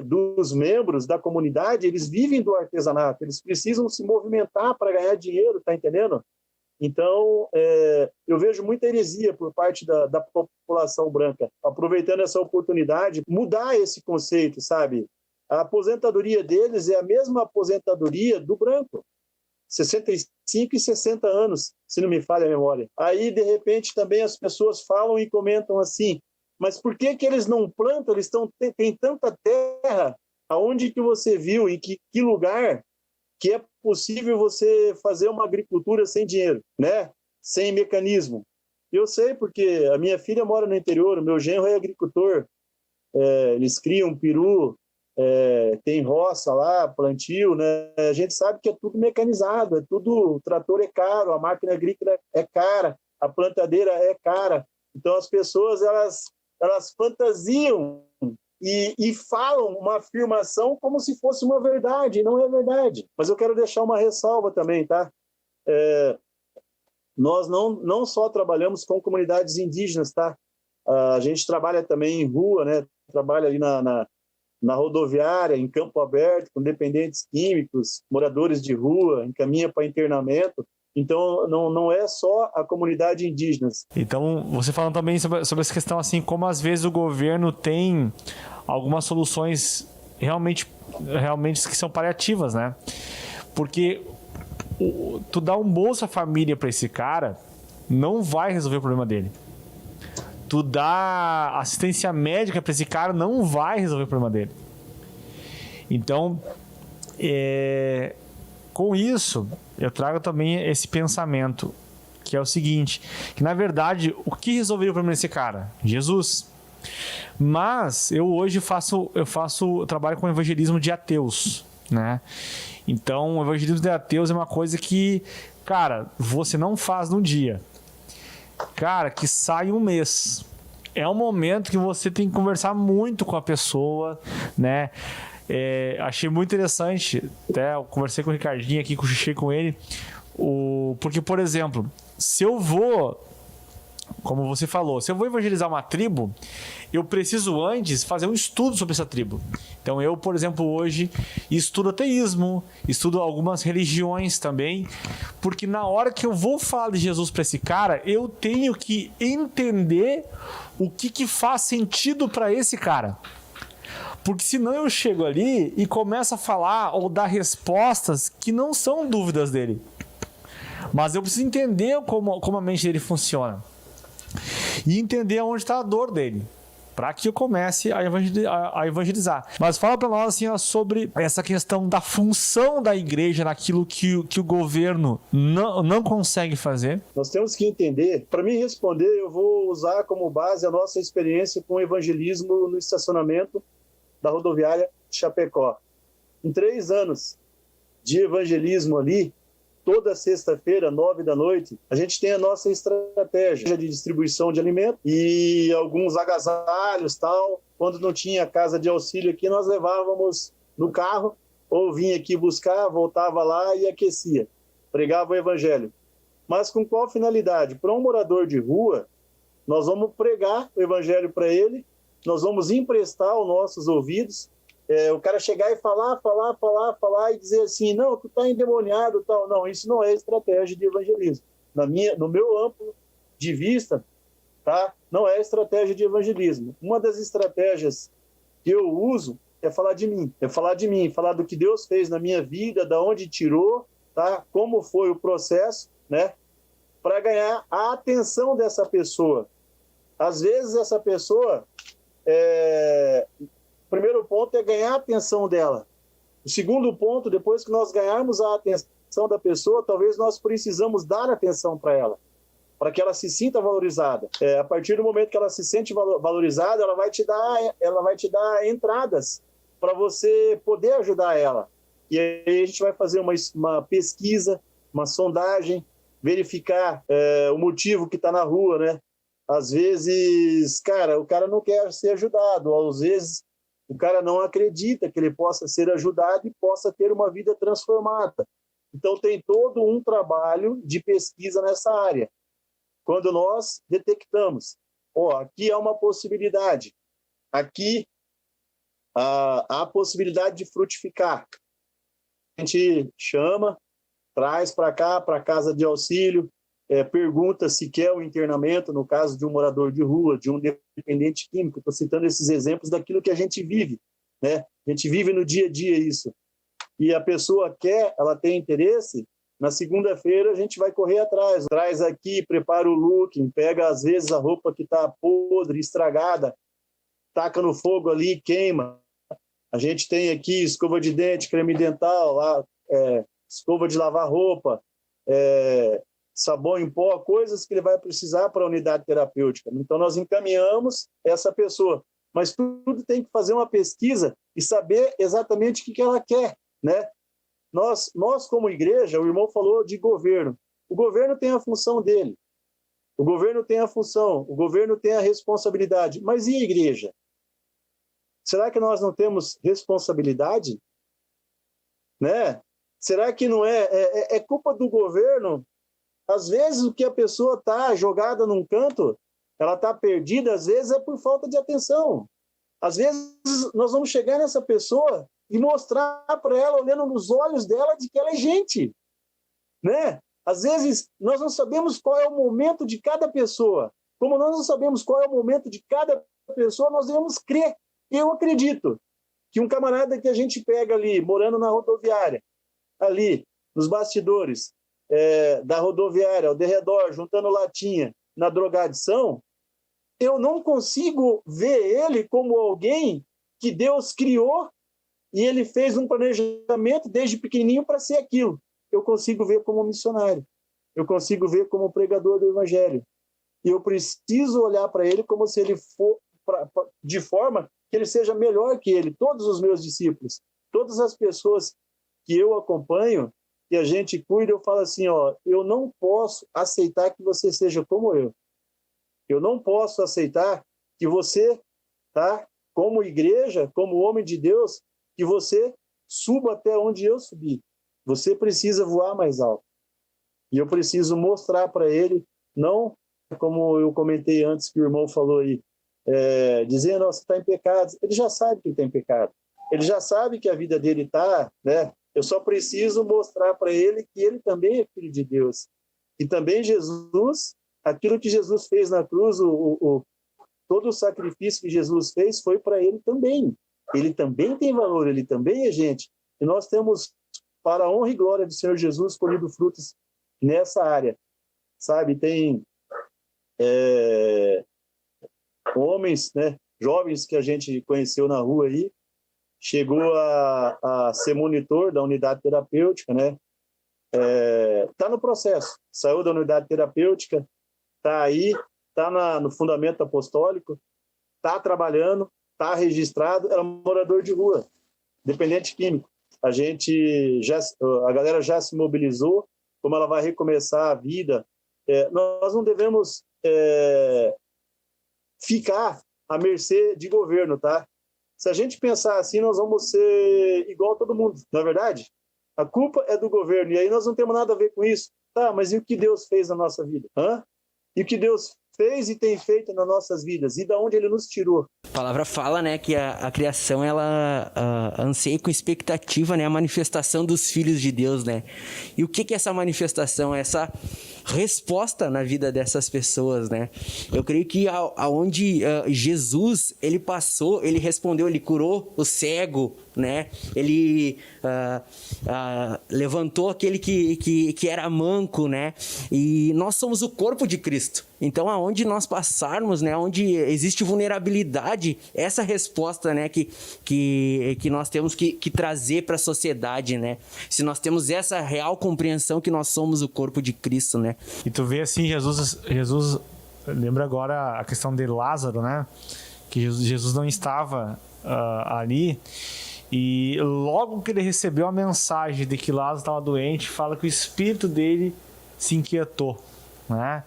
dos membros da comunidade, eles vivem do artesanato, eles precisam se movimentar para ganhar dinheiro, tá entendendo? Então, eu vejo muita heresia por parte da população branca, aproveitando essa oportunidade, mudar esse conceito, sabe? A aposentadoria deles é a mesma aposentadoria do branco, 65 e 60 anos, se não me falha a memória. Aí, de repente, também as pessoas falam e comentam assim, mas por que eles não plantam? Eles têm tanta terra, aonde que você viu, em que lugar que é possível você fazer uma agricultura sem dinheiro, né? Sem mecanismo. Eu sei porque a minha filha mora no interior, o meu genro é agricultor, eles criam peru, tem roça lá, plantio, né? A gente sabe que é tudo mecanizado, o trator é caro, a máquina agrícola é cara, a plantadeira é cara. Então as pessoas elas fantasiam e falam uma afirmação como se fosse uma verdade, e não é verdade. Mas eu quero deixar uma ressalva também, tá? Nós não só trabalhamos com comunidades indígenas, tá? A gente trabalha também em rua, né? Trabalha ali na rodoviária, em campo aberto, com dependentes químicos, moradores de rua, encaminha para internamento. Então, não é só a comunidade indígena. Então, você falando também sobre essa questão, assim, como às vezes o governo tem algumas soluções realmente que são paliativas, né? Porque tu dá um Bolsa Família para esse cara, não vai resolver o problema dele. Tu dá assistência médica para esse cara, não vai resolver o problema dele. Então, com isso, eu trago também esse pensamento que é o seguinte, que na verdade, o que resolveria para mim esse cara? Jesus. Mas eu hoje trabalho com evangelismo de ateus, né? Então, o evangelismo de ateus é uma coisa que, cara, você não faz num dia. Cara, que sai um mês. É um momento que você tem que conversar muito com a pessoa, né? Achei muito interessante, até eu conversei com o Ricardinho aqui, cochichei com ele, porque, por exemplo, se eu vou, como você falou, se eu vou evangelizar uma tribo, eu preciso antes fazer um estudo sobre essa tribo. Então eu, por exemplo, hoje estudo ateísmo, estudo algumas religiões também, porque na hora que eu vou falar de Jesus para esse cara, eu tenho que entender o que faz sentido para esse cara. Porque senão eu chego ali e começo a falar ou dar respostas que não são dúvidas dele. Mas eu preciso entender como a mente dele funciona. E entender onde está a dor dele, para que eu comece a evangelizar. Mas fala para nós assim, ó, sobre essa questão da função da igreja naquilo que o governo não consegue fazer. Nós temos que entender, para mim responder, eu vou usar como base a nossa experiência com o evangelismo no estacionamento da rodoviária de Chapecó. Em 3 anos de evangelismo ali, toda sexta-feira, 9h, a gente tem a nossa estratégia de distribuição de alimento e alguns agasalhos, tal. Quando não tinha casa de auxílio aqui, nós levávamos no carro, ou vinha aqui buscar, voltava lá e aquecia, pregava o evangelho. Mas com qual finalidade? Para um morador de rua, nós vamos pregar o evangelho para ele, nós vamos emprestar os nossos ouvidos, o cara chegar e falar e dizer assim, não, tu tá endemoniado, tal. Não, isso não é estratégia de evangelismo. No meu amplo de vista, tá? Não é estratégia de evangelismo. Uma das estratégias que eu uso é falar de mim, falar do que Deus fez na minha vida, da onde tirou, tá? Como foi o processo, né? Para ganhar a atenção dessa pessoa. Às vezes essa pessoa o primeiro ponto é ganhar a atenção dela. O segundo ponto, depois que nós ganharmos a atenção da pessoa, talvez nós precisamos dar atenção para ela, para que ela se sinta valorizada. A partir do momento que ela se sente valorizada, ela vai te dar entradas para você poder ajudar ela. E aí a gente vai fazer uma pesquisa, uma sondagem, verificar o motivo que está na rua, né? Às vezes, o cara não quer ser ajudado, às vezes o cara não acredita que ele possa ser ajudado e possa ter uma vida transformada. Então, tem todo um trabalho de pesquisa nessa área. Quando nós detectamos, aqui há uma possibilidade, aqui há a possibilidade de frutificar. A gente chama, traz para cá, para a casa de auxílio, pergunta se quer o internamento, no caso de um morador de rua, de um dependente químico. Estou citando esses exemplos daquilo que a gente vive, né? A gente vive no dia a dia isso. E a pessoa quer, ela tem interesse, na segunda-feira a gente vai correr atrás. Traz aqui, prepara o looking, pega às vezes a roupa que está podre, estragada, taca no fogo ali, queima. A gente tem aqui escova de dente, creme dental, escova de lavar roupa, sabão em pó, coisas que ele vai precisar para a unidade terapêutica. Então, nós encaminhamos essa pessoa. Mas tudo tem que fazer uma pesquisa e saber exatamente o que ela quer, né? Nós, como igreja, o irmão falou de governo. O governo tem a função dele. O governo tem a função, o governo tem a responsabilidade. Mas e a igreja? Será que nós não temos responsabilidade? Né? Será que não é culpa do governo? Às vezes o que a pessoa está jogada num canto, ela está perdida, às vezes é por falta de atenção. Às vezes nós vamos chegar nessa pessoa e mostrar para ela, olhando nos olhos dela, de que ela é gente. Né? Às vezes nós não sabemos qual é o momento de cada pessoa. Como nós não sabemos qual é o momento de cada pessoa, nós devemos crer. Eu acredito que um camarada que a gente pega ali, morando na rodoviária, ali, nos bastidores, da rodoviária, ao derredor, juntando latinha, na drogadição, eu não consigo ver ele como alguém que Deus criou e ele fez um planejamento desde pequenininho para ser aquilo. Eu consigo ver como missionário. eu consigo ver como pregador do evangelho. E eu preciso olhar para ele como se ele for, de forma que ele seja melhor que ele. Todos os meus discípulos, todas as pessoas que eu acompanho, que a gente cuida, eu falo assim, ó, eu não posso aceitar que você seja como eu. Eu não posso aceitar que você, tá, como igreja, como homem de Deus, que você suba até onde eu subi. Você precisa voar mais alto. E eu preciso mostrar para ele, não como eu comentei antes que o irmão falou aí, dizendo, você está em pecado. Ele já sabe que está em pecado. Ele já sabe que a vida dele está, né? Eu só preciso mostrar para ele que ele também é filho de Deus. E também Jesus, aquilo que Jesus fez na cruz, todo o sacrifício que Jesus fez foi para ele também. Ele também tem valor, ele também é gente. E nós temos, para a honra e glória do Senhor Jesus, colhido frutos nessa área. Sabe, tem homens, né, jovens que a gente conheceu na rua aí, chegou a ser monitor da unidade terapêutica, né? Tá no processo, saiu da unidade terapêutica, tá aí, tá no fundamento apostólico, tá trabalhando, tá registrado, era morador de rua, dependente químico. A galera já se mobilizou, como ela vai recomeçar a vida. Nós não devemos ficar à mercê de governo, tá? Se a gente pensar assim, nós vamos ser igual a todo mundo, não é verdade? A culpa é do governo, e aí nós não temos nada a ver com isso. Tá, mas e o que Deus fez na nossa vida? E o que Deus fez e tem feito nas nossas vidas? E da onde Ele nos tirou? A palavra fala, né, que a criação, ela anseia com expectativa, né, a manifestação dos filhos de Deus, né? E o que é essa manifestação? Essa resposta na vida dessas pessoas, né? Eu creio que aonde Jesus, ele passou, ele respondeu, ele curou o cego, né? Ele levantou aquele que era manco, né? E nós somos o corpo de Cristo. Então, aonde nós passarmos, né? Onde existe vulnerabilidade, essa resposta, né? Que nós temos que trazer para a sociedade, né? Se nós temos essa real compreensão que nós somos o corpo de Cristo, né? E tu vê assim, Jesus lembra agora a questão de Lázaro, né? Que Jesus não estava ali. E logo que ele recebeu a mensagem de que Lázaro estava doente, fala que o espírito dele se inquietou, né?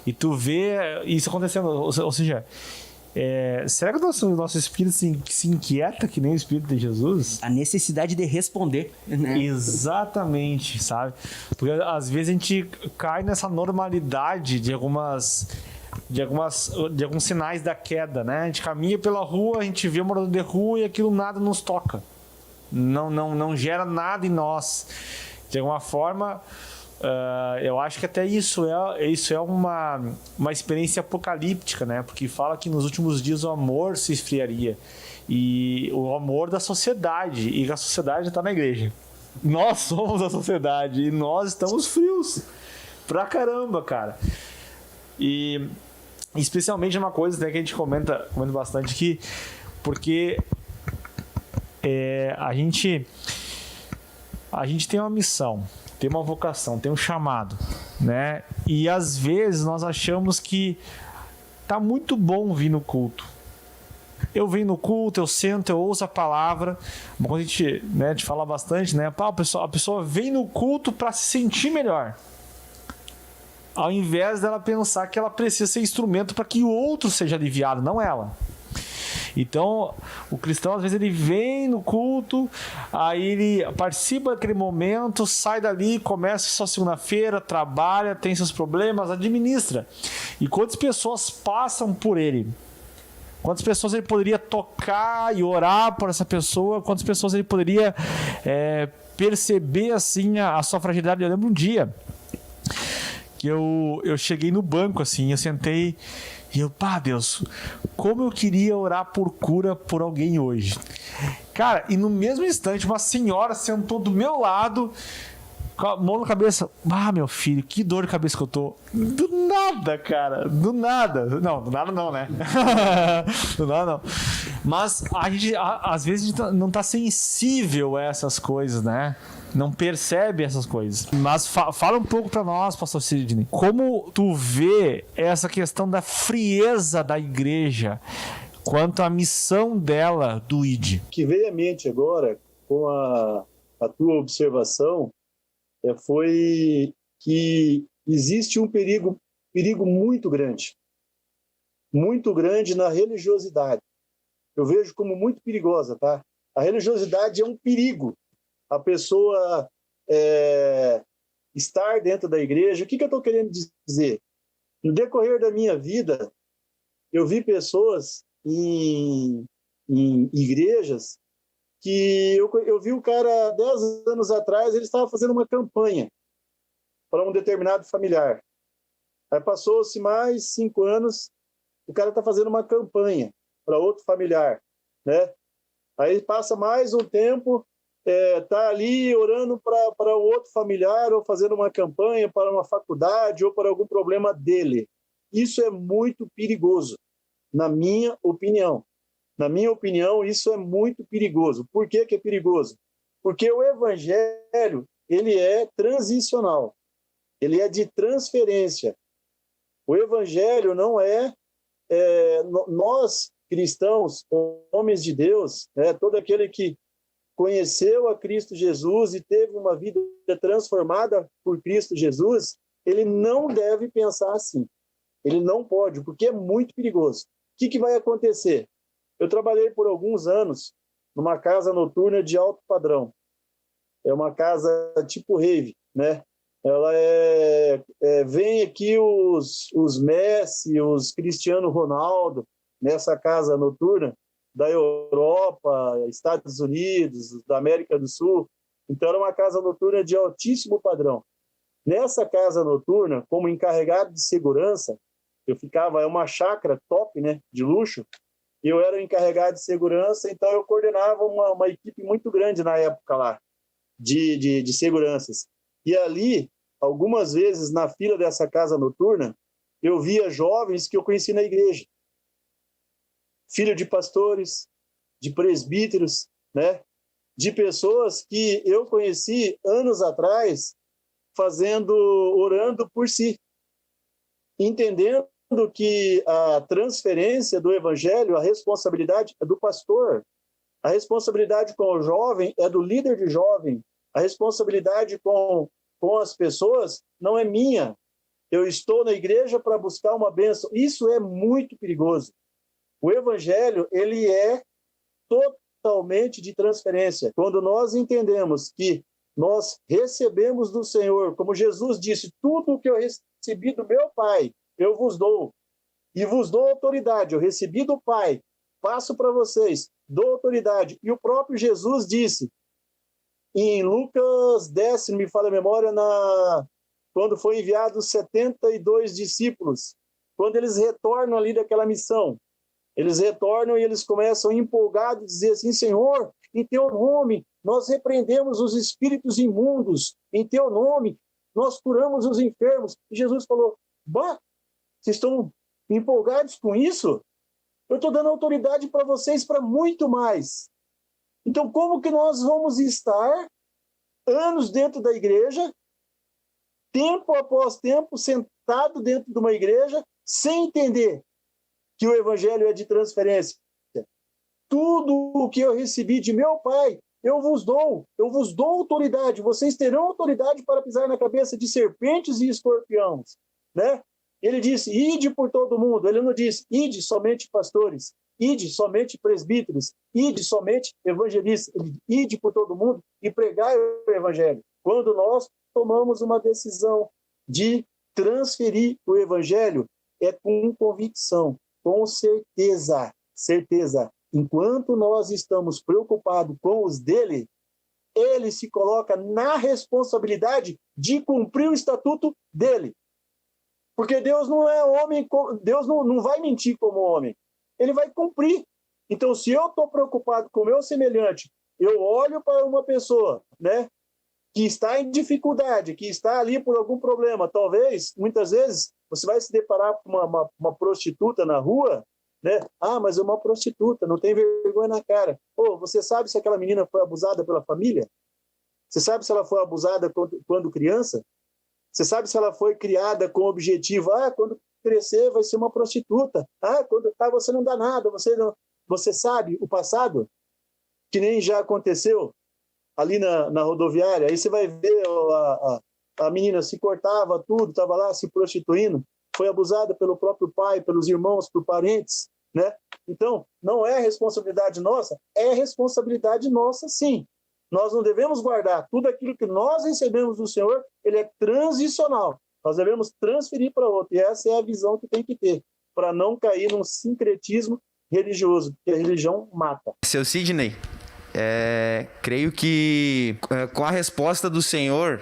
E tu vê isso acontecendo, ou seja, será que o nosso espírito se inquieta que nem o espírito de Jesus? A necessidade de responder, né? Exatamente, sabe? Porque às vezes a gente cai nessa normalidade de alguns sinais da queda, né? A gente caminha pela rua, a gente vê um morador de rua e aquilo nada nos toca. Não gera nada em nós. De alguma forma, eu acho que até isso é uma experiência apocalíptica, né? Porque fala que nos últimos dias o amor se esfriaria. E o amor da sociedade. E a sociedade está na igreja. Nós somos a sociedade e nós estamos frios. Pra caramba, cara. E especialmente uma coisa, né, que a gente comenta bastante aqui, porque a gente tem uma missão, tem uma vocação, tem um chamado, né? E às vezes nós achamos que tá muito bom vir no culto. Eu venho no culto, eu sento, eu ouço a palavra. Quando a gente, né, te fala bastante, né? A pessoa vem no culto para se sentir melhor, ao invés dela pensar que ela precisa ser instrumento para que o outro seja aliviado, não ela. Então, o cristão, às vezes, ele vem no culto, aí ele participa daquele momento, sai dali, começa só segunda-feira, trabalha, tem seus problemas, administra. E quantas pessoas passam por ele? Quantas pessoas ele poderia tocar e orar por essa pessoa? Quantas pessoas ele poderia perceber, assim, a sua fragilidade? Eu lembro um dia que eu cheguei no banco, assim, eu sentei e eu, Deus, como eu queria orar por cura por alguém hoje. Cara, e no mesmo instante, uma senhora sentou do meu lado, com a mão na cabeça. Meu filho, que dor de cabeça que eu tô. Do nada, cara, do nada. Não, do nada não, né? Do nada não. Mas a gente, às vezes, a gente não tá sensível a essas coisas, né? Não percebe essas coisas. Mas fala um pouco pra nós, pastor Sidney, como tu vê essa questão da frieza da igreja quanto à missão dela do ID? O que veio à mente agora, com a tua observação, foi que existe um perigo muito grande na religiosidade. Eu vejo como muito perigosa, tá? A religiosidade é um perigo. A pessoa estar dentro da igreja. O que eu estou querendo dizer? No decorrer da minha vida, eu vi pessoas em igrejas que eu vi o cara 10 anos atrás, ele estava fazendo uma campanha para um determinado familiar. Aí passou-se mais 5 anos, o cara está fazendo uma campanha para outro familiar, né? Aí passa mais um tempo, tá ali orando para um outro familiar ou fazendo uma campanha para uma faculdade ou para algum problema dele. Isso é muito perigoso, na minha opinião. Na minha opinião, isso é muito perigoso. Por que é perigoso? Porque o evangelho, ele é transicional. Ele é de transferência. O evangelho não nós cristãos, homens de Deus, todo aquele que conheceu a Cristo Jesus e teve uma vida transformada por Cristo Jesus, ele não deve pensar assim. Ele não pode, porque é muito perigoso. O que vai acontecer? Eu trabalhei por alguns anos numa casa noturna de alto padrão. É uma casa tipo rave, né? Ela vem aqui os Messi, os Cristiano Ronaldo, nessa casa noturna, da Europa, Estados Unidos, da América do Sul. Então, era uma casa noturna de altíssimo padrão. Nessa casa noturna, como encarregado de segurança, eu ficava, é uma chácara top, né, de luxo, e eu era o encarregado de segurança, então eu coordenava uma equipe muito grande na época lá, de seguranças. E ali, algumas vezes, na fila dessa casa noturna, eu via jovens que eu conheci na igreja. Filho de pastores, de presbíteros, né? De pessoas que eu conheci anos atrás, orando por si, entendendo que a transferência do evangelho, a responsabilidade é do pastor, a responsabilidade com o jovem é do líder de jovem, a responsabilidade com as pessoas não é minha. Eu estou na igreja para buscar uma bênção. Isso é muito perigoso. O evangelho, ele é totalmente de transferência. Quando nós entendemos que nós recebemos do Senhor, como Jesus disse, tudo o que eu recebi do meu Pai, eu vos dou. E vos dou autoridade. Eu recebi do Pai, passo para vocês, dou autoridade. E o próprio Jesus disse, em Lucas 10, se não me falha a memória, quando foi enviado os 72 discípulos, quando eles retornam ali daquela missão, eles retornam e eles começam empolgados a dizer assim, Senhor, em teu nome nós repreendemos os espíritos imundos, em teu nome nós curamos os enfermos. E Jesus falou, vocês estão empolgados com isso? Eu estou dando autoridade para vocês para muito mais. Então, como que nós vamos estar anos dentro da igreja, tempo após tempo, sentado dentro de uma igreja, sem entender que o evangelho é de transferência? Tudo o que eu recebi de meu Pai, eu vos dou autoridade, vocês terão autoridade para pisar na cabeça de serpentes e escorpiões, né? Ele disse, ide por todo mundo. Ele não disse, ide somente pastores, ide somente presbíteros, ide somente evangelistas. Ele disse, ide por todo mundo e pregai o evangelho. Quando nós tomamos uma decisão de transferir o evangelho, é com convicção, com certeza. Enquanto nós estamos preocupados com os dele, ele se coloca na responsabilidade de cumprir o estatuto dele. Porque Deus não é homem, Deus não vai mentir como homem. Ele vai cumprir. Então, se eu estou preocupado com o meu semelhante, eu olho para uma pessoa, né, que está em dificuldade, que está ali por algum problema. Talvez, muitas vezes, você vai se deparar com uma prostituta na rua, né? Ah, mas é uma prostituta, não tem vergonha na cara. Ô, você sabe se aquela menina foi abusada pela família? Você sabe se ela foi abusada quando criança? Você sabe se ela foi criada com o objetivo, quando crescer vai ser uma prostituta. Você não dá nada, você sabe o passado, que nem já aconteceu ali na rodoviária. Aí você vai ver a menina se cortava tudo, estava lá se prostituindo, foi abusada pelo próprio pai, pelos irmãos, por parentes, né? Então, não é responsabilidade nossa, é responsabilidade nossa, sim. Nós não devemos guardar tudo aquilo que nós recebemos do Senhor, ele é transicional. Nós devemos transferir para outro. E essa é a visão que tem que ter, para não cair num sincretismo religioso, porque a religião mata. Seu Sidney, creio que com a resposta do Senhor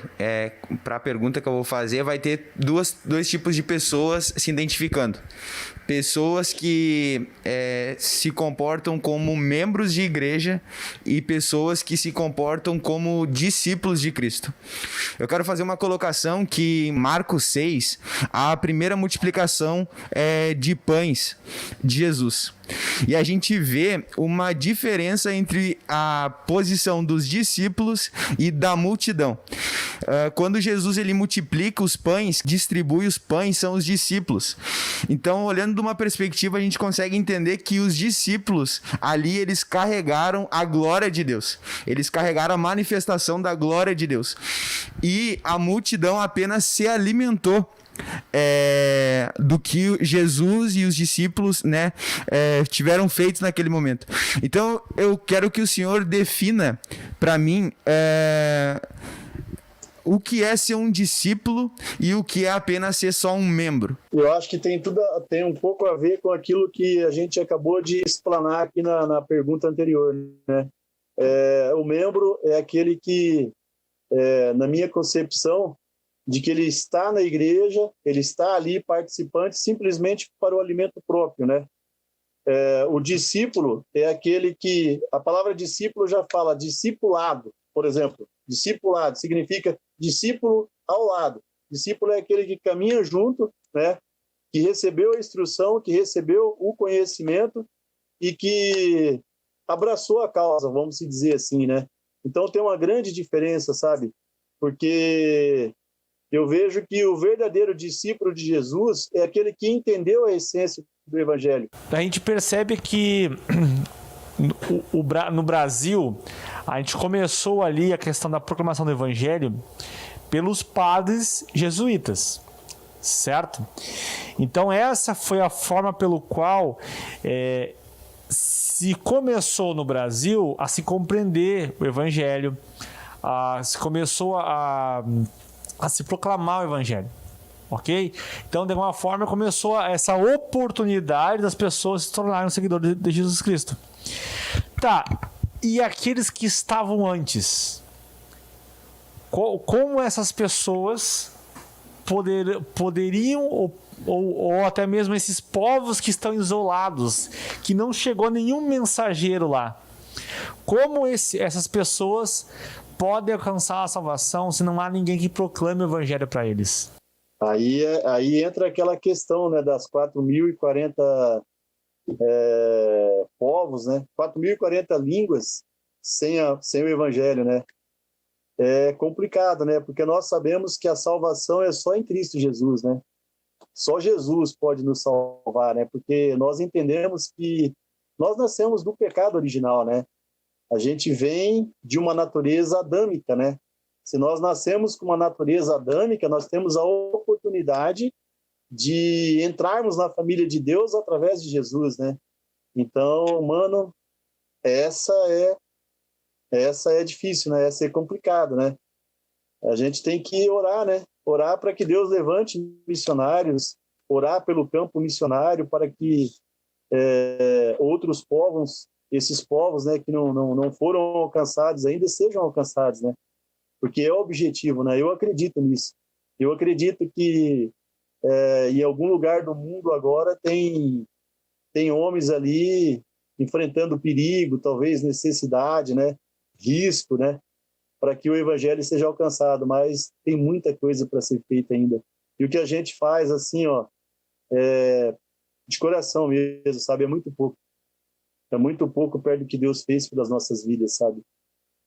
para a pergunta que eu vou fazer, vai ter dois tipos de pessoas se identificando. Pessoas que se comportam como membros de igreja e pessoas que se comportam como discípulos de Cristo. Eu quero fazer uma colocação que em Marcos 6, a primeira multiplicação de pães de Jesus. E a gente vê uma diferença entre a posição dos discípulos e da multidão. Quando Jesus ele multiplica os pães, distribui os pães, são os discípulos. Então, olhando de uma perspectiva, a gente consegue entender que os discípulos ali, eles carregaram a glória de Deus. Eles carregaram a manifestação da glória de Deus. E a multidão apenas se alimentou do que Jesus e os discípulos, né, tiveram feito naquele momento. Então, eu quero que o Senhor defina para mim o que é ser um discípulo e o que é apenas ser só um membro. Eu acho que tem um pouco a ver com aquilo que a gente acabou de explanar aqui na pergunta anterior, né? O membro é aquele que, na minha concepção, de que ele está na igreja, ele está ali participante simplesmente para o alimento próprio, né? O discípulo é aquele que, a palavra discípulo já fala discipulado, por exemplo. Discipulado significa discípulo ao lado. Discípulo é aquele que caminha junto, né? Que recebeu a instrução, que recebeu o conhecimento e que abraçou a causa, vamos dizer assim, né? Então tem uma grande diferença, sabe? Porque eu vejo que o verdadeiro discípulo de Jesus é aquele que entendeu a essência do Evangelho. A gente percebe que no Brasil, a gente começou ali a questão da proclamação do Evangelho pelos padres jesuítas, certo? Então essa foi a forma pelo qual se começou no Brasil a se compreender o Evangelho, se começou a se proclamar o Evangelho, ok? Então, de alguma forma, começou essa oportunidade das pessoas se tornarem seguidores de Jesus Cristo. Tá, e aqueles que estavam antes? Como essas pessoas poderiam, ou até mesmo esses povos que estão isolados, que não chegou nenhum mensageiro lá, como essas pessoas podem alcançar a salvação se não há ninguém que proclame o Evangelho para eles? Aí entra aquela questão, né, das 4.040 povos, né, 4.040 línguas sem o Evangelho, né? É complicado, né? Porque nós sabemos que a salvação é só em Cristo Jesus, né? Só Jesus pode nos salvar, né? Porque nós entendemos que nós nascemos do pecado original, né? A gente vem de uma natureza adâmica, né? Se nós nascemos com uma natureza adâmica, nós temos a oportunidade de entrarmos na família de Deus através de Jesus, né? Então, mano, essa é difícil, né? Essa é complicado, né? A gente tem que orar, né? Orar para que Deus levante missionários, orar pelo campo missionário para que outros povos, esses povos, né, que não foram alcançados ainda, sejam alcançados, né? Porque é o objetivo, né? Eu acredito nisso. Eu acredito que em algum lugar do mundo agora tem homens ali enfrentando perigo, talvez necessidade, né? Risco, né? Para que o evangelho seja alcançado, mas tem muita coisa para ser feita ainda. E o que a gente faz, assim, ó, de coração mesmo, sabe? É muito pouco. É muito pouco perto do que Deus fez pelas nossas vidas, sabe?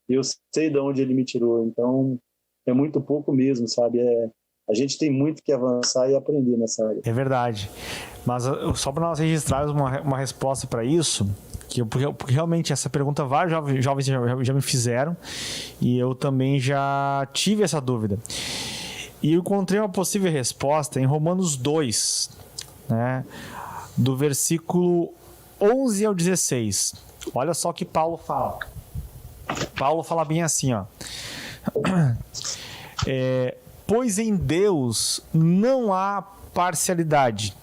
Eu sei de onde Ele me tirou, então é muito pouco mesmo, sabe? A gente tem muito que avançar e aprender nessa área. É verdade. Mas só para nós registrarmos uma resposta para isso, porque realmente essa pergunta vários jovens já me fizeram e eu também já tive essa dúvida. E eu encontrei uma possível resposta em Romanos 2, né? Do versículo 11 ao 16. Olha só o que Paulo fala. Paulo fala bem assim, ó. Pois em Deus não há parcialidade.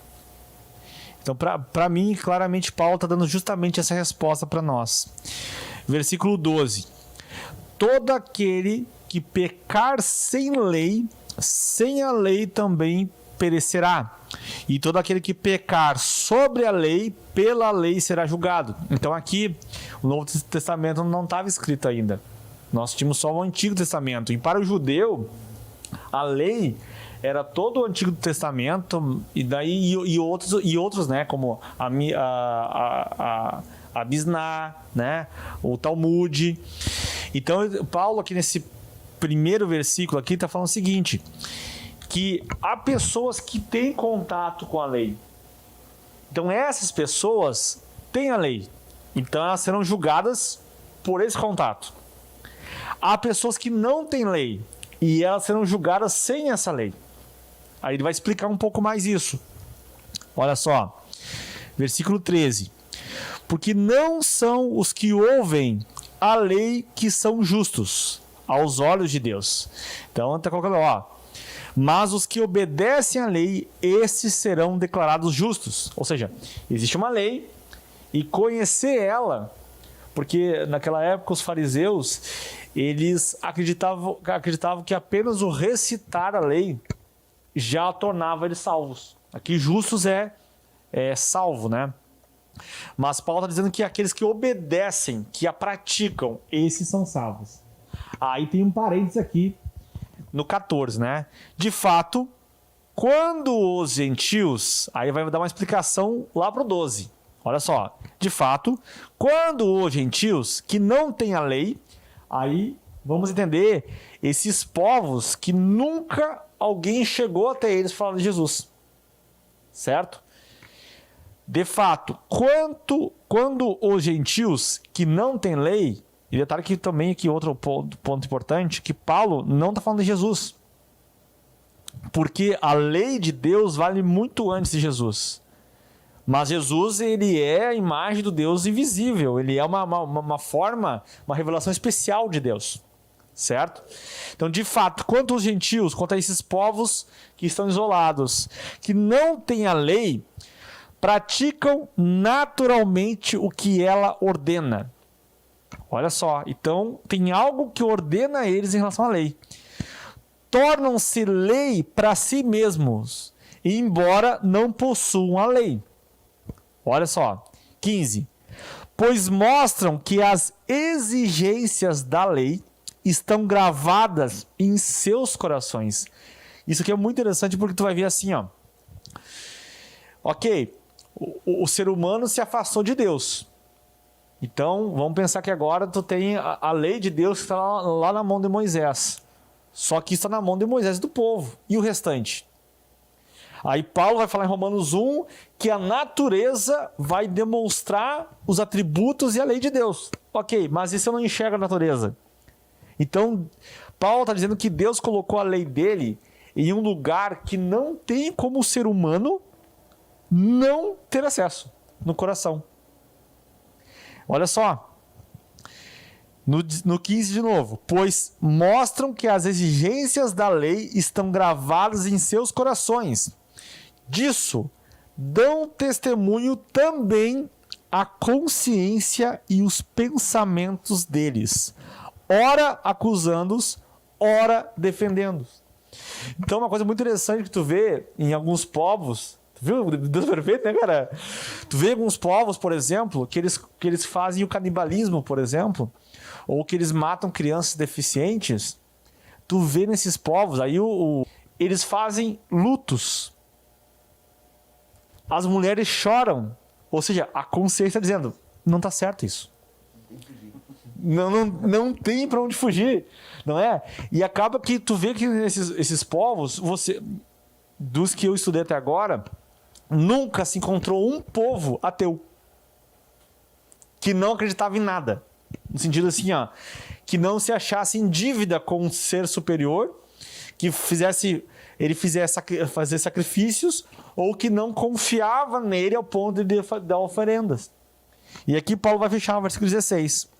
Então, para mim, claramente, Paulo está dando justamente essa resposta para nós. Versículo 12. Todo aquele que pecar sem a lei também perecerá. E todo aquele que pecar sobre a lei, pela lei será julgado. Então aqui, o Novo Testamento não estava escrito ainda. Nós tínhamos só o Antigo Testamento. E para o judeu, a lei era todo o Antigo Testamento e outros, né, como a Misná, né, o Talmud. Então, Paulo aqui nesse primeiro versículo aqui está falando o seguinte, que há pessoas que têm contato com a lei. Então, essas pessoas têm a lei. Então, elas serão julgadas por esse contato. Há pessoas que não têm lei e elas serão julgadas sem essa lei. Aí ele vai explicar um pouco mais isso. Olha só, versículo 13. Porque não são os que ouvem a lei que são justos aos olhos de Deus. Então, está colocando, ó. Mas os que obedecem à lei, esses serão declarados justos. Ou seja, existe uma lei e conhecer ela, porque naquela época os fariseus, eles acreditavam que apenas o recitar a lei já tornava eles salvos. Aqui justos é salvo, né? Mas Paulo está dizendo que aqueles que obedecem, que a praticam, esses são salvos. Aí tem um parênteses aqui no 14, né? De fato, quando os gentios... Aí vai dar uma explicação lá para o 12. Olha só. De fato, quando os gentios que não têm a lei... Aí vamos entender esses povos que nunca alguém chegou até eles falando de Jesus. Certo? De fato, quando os gentios que não têm lei, e detalhe que também aqui outro ponto importante, que Paulo não está falando de Jesus. Porque a lei de Deus vale muito antes de Jesus. Mas Jesus, ele é a imagem do Deus invisível, ele é uma forma, uma revelação especial de Deus. Certo? Então, de fato, quanto aos gentios, quanto a esses povos que estão isolados, que não têm a lei, praticam naturalmente o que ela ordena. Olha só, então tem algo que ordena eles em relação à lei. Tornam-se lei para si mesmos, embora não possuam a lei. Olha só, 15. Pois mostram que as exigências da lei estão gravadas em seus corações. Isso aqui é muito interessante porque tu vai ver assim, ó. Ok, o ser humano se afastou de Deus. Então, vamos pensar que agora tu tem a lei de Deus que está lá na mão de Moisés. Só que está na mão de Moisés e do povo. E o restante? Aí Paulo vai falar em Romanos 1 que a natureza vai demonstrar os atributos e a lei de Deus. Ok, mas isso eu não enxergo a natureza. Então, Paulo está dizendo que Deus colocou a lei dele em um lugar que não tem como o ser humano não ter acesso no coração. Olha só, no 15 de novo, pois mostram que as exigências da lei estão gravadas em seus corações. Disso dão testemunho também a consciência e os pensamentos deles, ora acusando-os, ora defendendo-os. Então, uma coisa muito interessante que tu vê em alguns povos, viu? Deus perfeito, né, cara? Tu vê alguns povos, por exemplo, que eles fazem o canibalismo, por exemplo, ou que eles matam crianças deficientes. Tu vê nesses povos, aí eles fazem lutos. as mulheres choram. Ou seja, a consciência está dizendo, não está certo isso. Não tem para onde fugir, não é? E acaba que tu vê que esses povos, dos que eu estudei até agora, nunca se encontrou um povo ateu que não acreditava em nada. No sentido assim, ó, que não se achasse em dívida com um ser superior, que ele fizesse fazer sacrifícios, ou que não confiava nele ao ponto de dar oferendas. E aqui Paulo vai fechar no versículo 16.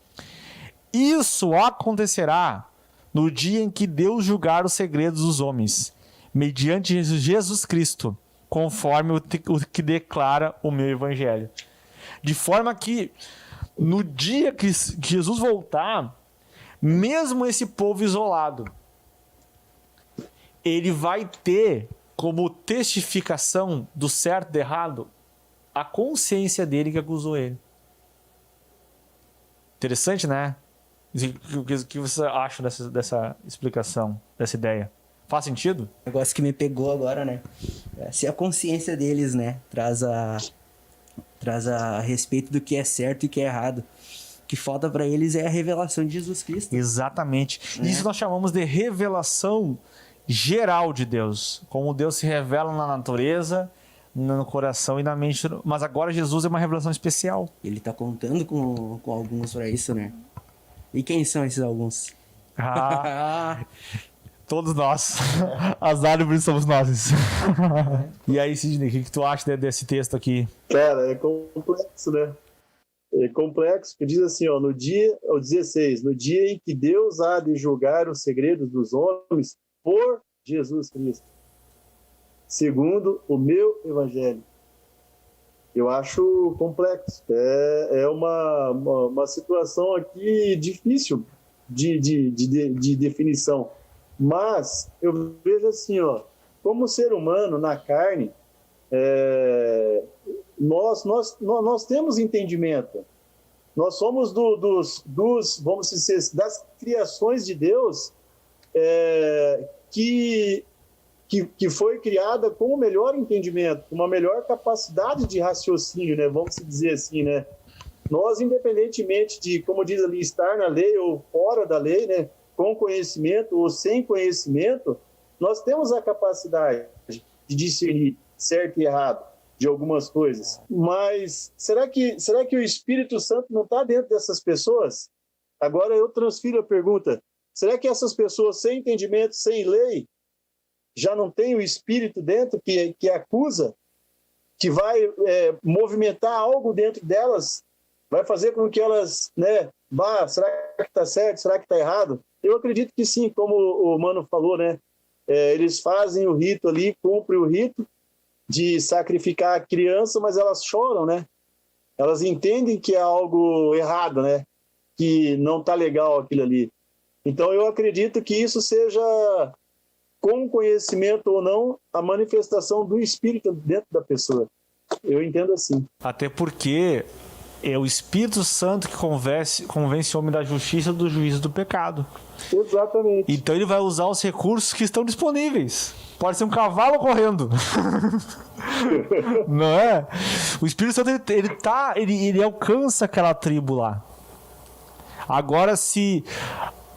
Isso acontecerá no dia em que Deus julgar os segredos dos homens, mediante Jesus Cristo, conforme o que declara o meu evangelho. De forma que, no dia que Jesus voltar, mesmo esse povo isolado, ele vai ter como testificação do certo e do errado a consciência dele que acusou ele. Interessante, né? O que você acha dessa explicação, dessa ideia? Faz sentido? O negócio que me pegou agora, né? Se a consciência deles, né, traz a respeito do que é certo e o que é errado. O que falta para eles é a revelação de Jesus Cristo. Exatamente. Isso nós chamamos de revelação geral de Deus. Como Deus se revela na natureza, no coração e na mente. Mas agora Jesus é uma revelação especial. Ele tá contando com alguns para isso, né? E quem são esses alguns? Todos nós. As árvores somos nós. E aí, Sidney, o que tu acha desse texto aqui? Cara, é complexo, né? É complexo, porque diz assim, ó, no dia 16, no dia em que Deus há de julgar os segredos dos homens por Jesus Cristo, segundo o meu evangelho. Eu acho complexo. É uma situação aqui difícil de definição. Mas eu vejo assim, ó, como ser humano na carne, nós temos entendimento. Nós somos vamos dizer, das criações de Deus que foi criada com o melhor entendimento, com uma melhor capacidade de raciocínio, né? Vamos dizer assim, né? Nós, independentemente de, como diz ali, estar na lei ou fora da lei, né? Com conhecimento ou sem conhecimento, nós temos a capacidade de discernir certo e errado de algumas coisas. Mas será que o Espírito Santo não está dentro dessas pessoas? Agora eu transfiro a pergunta. Será que essas pessoas sem entendimento, sem lei, já não tem o Espírito dentro que acusa, que vai movimentar algo dentro delas, vai fazer com que elas, né, será que está certo, será que está errado? Eu acredito que sim, como o Mano falou, né, eles fazem o rito ali, cumprem o rito de sacrificar a criança, mas elas choram, né? Elas entendem que é algo errado, né? Que não está legal aquilo ali. Então eu acredito que isso seja, com conhecimento ou não, a manifestação do Espírito dentro da pessoa. Eu entendo assim. Até porque é o Espírito Santo que convence o homem da justiça, do juízo, do pecado. Exatamente. Então ele vai usar os recursos que estão disponíveis. Pode ser um cavalo correndo. Não é? O Espírito Santo, ele alcança aquela tribo lá. Agora,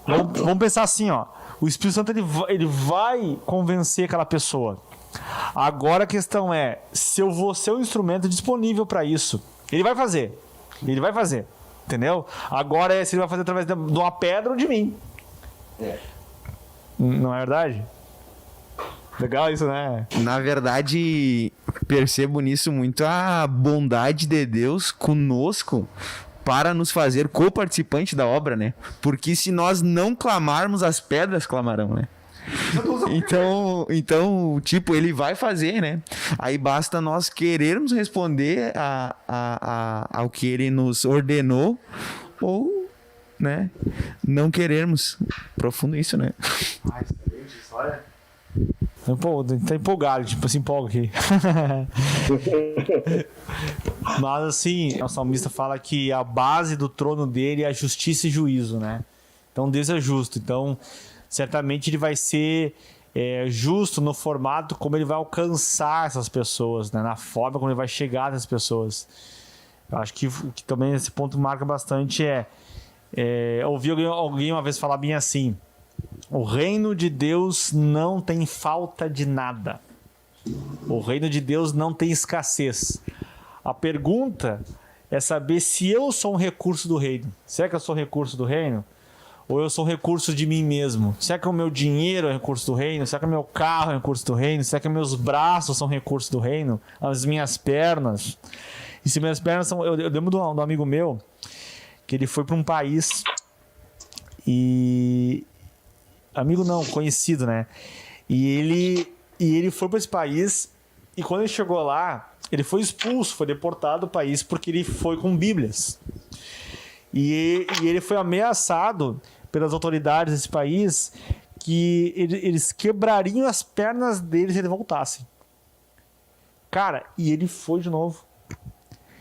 vamos pensar assim, ó. O Espírito Santo ele vai convencer aquela pessoa. Agora a questão é, se eu vou ser um instrumento disponível para isso. Ele vai fazer. Entendeu? Agora se ele vai fazer através de uma pedra ou de mim. Não é verdade? Legal isso, né? Na verdade, percebo nisso muito a bondade de Deus conosco para nos fazer co-participante da obra, né? Porque se nós não clamarmos, as pedras clamarão, né? Então, tipo, ele vai fazer, né? Aí basta nós querermos responder ao que ele nos ordenou ou, né, não querermos. Profundo isso, né? Excelente história. Tá empolgado, tipo, se empolga aqui. Mas assim, o salmista fala que a base do trono dele é a justiça e juízo, né? Então Deus é justo. Então, certamente ele vai ser justo no formato como ele vai alcançar essas pessoas, né? Na forma como ele vai chegar nessas pessoas. Eu acho que também esse ponto marca bastante eu ouvi alguém uma vez falar bem assim: o reino de Deus não tem falta de nada. O reino de Deus não tem escassez. A pergunta é saber se eu sou um recurso do reino. Será que eu sou um recurso do reino? Ou eu sou um recurso de mim mesmo? Será que o meu dinheiro é um recurso do reino? Será que o meu carro é um recurso do reino? Será que meus braços são recurso do reino? As minhas pernas? E se minhas pernas são... Eu lembro de um amigo meu que ele foi para um país e... Amigo não, conhecido, né? E ele foi para esse país e quando ele chegou lá, ele foi expulso, foi deportado do país porque ele foi com Bíblias. E ele foi ameaçado pelas autoridades desse país que eles quebrariam as pernas dele se ele voltasse. Cara, e ele foi de novo.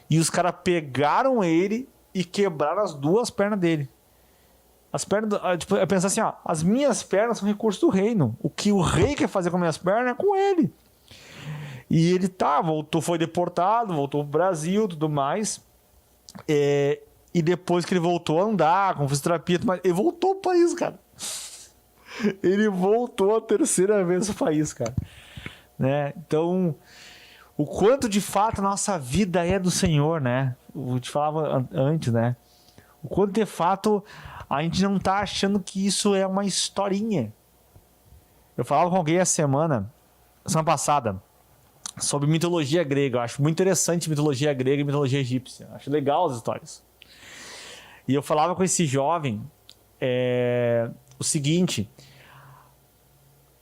E os caras pegaram ele e quebraram as duas pernas dele. As pernas, tipo, eu penso assim, ó, as minhas pernas são recurso do reino. O que o rei quer fazer com as minhas pernas é com ele. E ele voltou, foi deportado, voltou pro Brasil, tudo mais. E depois que ele voltou a andar, com fisioterapia, ele voltou ao país, cara. Ele voltou a terceira vez ao país, cara. Né? Então, o quanto de fato a nossa vida é do Senhor, né? Eu te falava antes, né? O quanto de fato a gente não tá achando que isso é uma historinha. Eu falava com alguém semana passada, sobre mitologia grega. Eu acho muito interessante mitologia grega e mitologia egípcia. Eu acho legal as histórias. E eu falava com esse jovem o seguinte: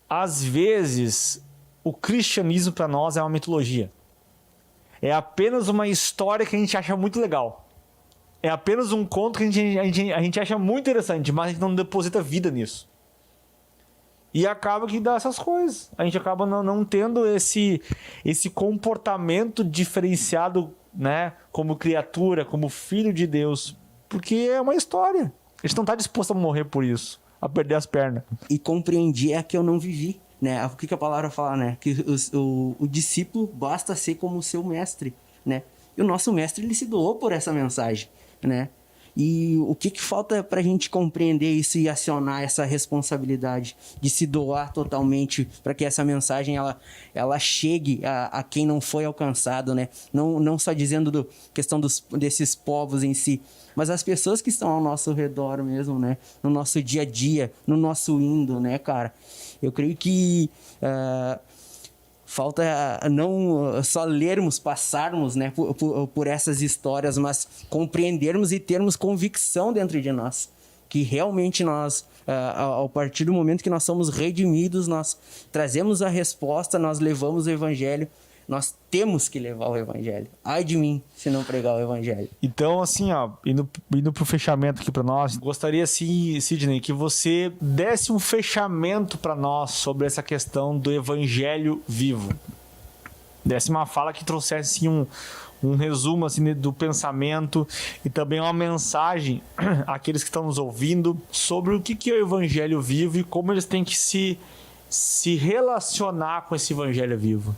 às vezes o cristianismo para nós é uma mitologia. É apenas uma história que a gente acha muito legal. É apenas um conto que a gente acha muito interessante, mas a gente não deposita vida nisso. E acaba que dá essas coisas. A gente acaba não tendo esse comportamento diferenciado, né, como criatura, como filho de Deus. Porque é uma história. A gente não está disposto a morrer por isso, a perder as pernas. E compreendi que eu não vivi, né? O que a palavra fala, né? Que o discípulo basta ser como o seu mestre, né? E o nosso mestre, ele se doou por essa mensagem, né? E o que falta para a gente compreender isso e acionar essa responsabilidade de se doar totalmente para que essa mensagem ela chegue a quem não foi alcançado, né? Não só dizendo questão desses povos em si, mas as pessoas que estão ao nosso redor mesmo, né? No nosso dia a dia, no nosso indo, né, cara? Eu creio que falta não só lermos, passarmos, né, por essas histórias, mas compreendermos e termos convicção dentro de nós. Que realmente nós, a partir do momento que nós somos redimidos, nós trazemos a resposta, nós levamos o evangelho. Nós temos que levar o evangelho. Ai de mim se não pregar o evangelho. Então, assim, ó, indo pro fechamento aqui para nós, gostaria, assim, Sidney, que você desse um fechamento para nós sobre essa questão do evangelho vivo. Desse uma fala que trouxesse, assim, um resumo, assim, do pensamento e também uma mensagem àqueles que estão nos ouvindo sobre o que é o evangelho vivo e como eles têm que se relacionar com esse evangelho vivo.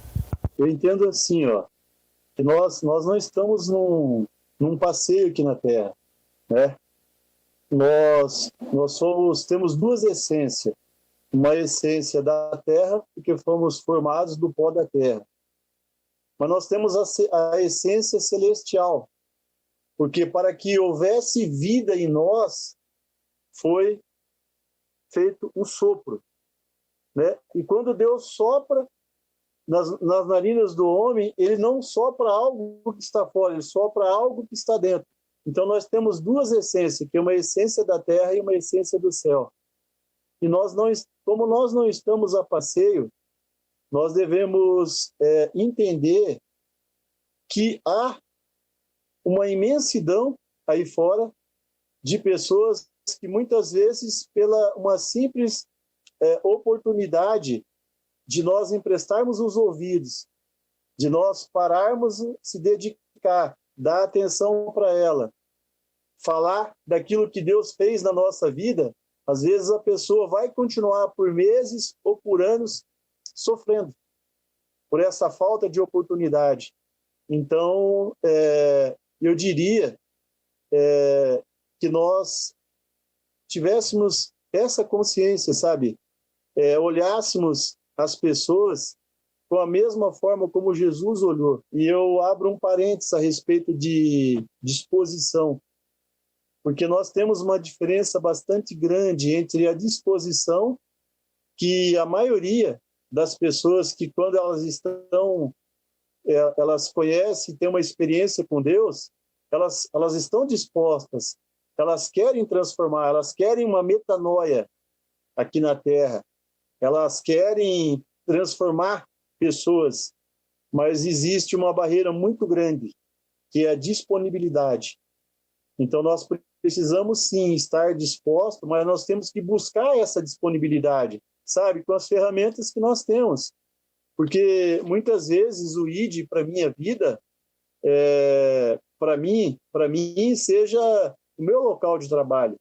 Eu entendo assim, ó, que nós não estamos num passeio aqui na Terra, né? Nós temos duas essências. Uma essência da Terra, porque fomos formados do pó da Terra. Mas nós temos a essência celestial, porque para que houvesse vida em nós, foi feito um sopro, né? E quando Deus sopra nas narinas do homem, ele não sopra algo que está fora, ele sopra algo que está dentro. Então nós temos duas essências, que é uma essência da terra e uma essência do céu. E como nós não estamos a passeio, nós devemos entender que há uma imensidão aí fora de pessoas que muitas vezes, pela uma simples oportunidade de nós emprestarmos os ouvidos, de nós pararmos, se dedicar, dar atenção para ela, falar daquilo que Deus fez na nossa vida, Às vezes a pessoa vai continuar por meses ou por anos sofrendo por essa falta de oportunidade. Então, eu diria que nós tivéssemos essa consciência, sabe? Olhássemos as pessoas com a mesma forma como Jesus olhou. E eu abro um parênteses a respeito de disposição, porque nós temos uma diferença bastante grande entre a disposição que a maioria das pessoas que quando elas conhecem, têm uma experiência com Deus, elas estão dispostas, elas querem transformar, elas querem uma metanoia aqui na Terra, elas querem transformar pessoas, mas existe uma barreira muito grande, que é a disponibilidade. Então nós precisamos sim estar dispostos, mas nós temos que buscar essa disponibilidade, sabe, com as ferramentas que nós temos. Porque muitas vezes o ID para minha vida, para mim seja o meu local de trabalho,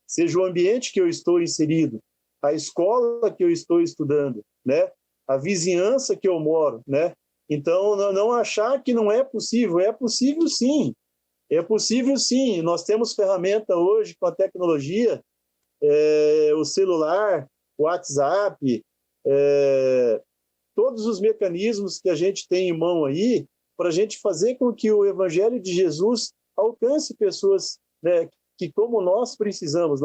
seja o ambiente que eu estou inserido, a escola que eu estou estudando, né? A vizinhança que eu moro, né? Então, não achar que não é possível sim. É possível sim. Nós temos ferramenta hoje com a tecnologia, o celular, o WhatsApp, todos os mecanismos que a gente tem em mão aí para a gente fazer com que o Evangelho de Jesus alcance pessoas, né, que como nós precisamos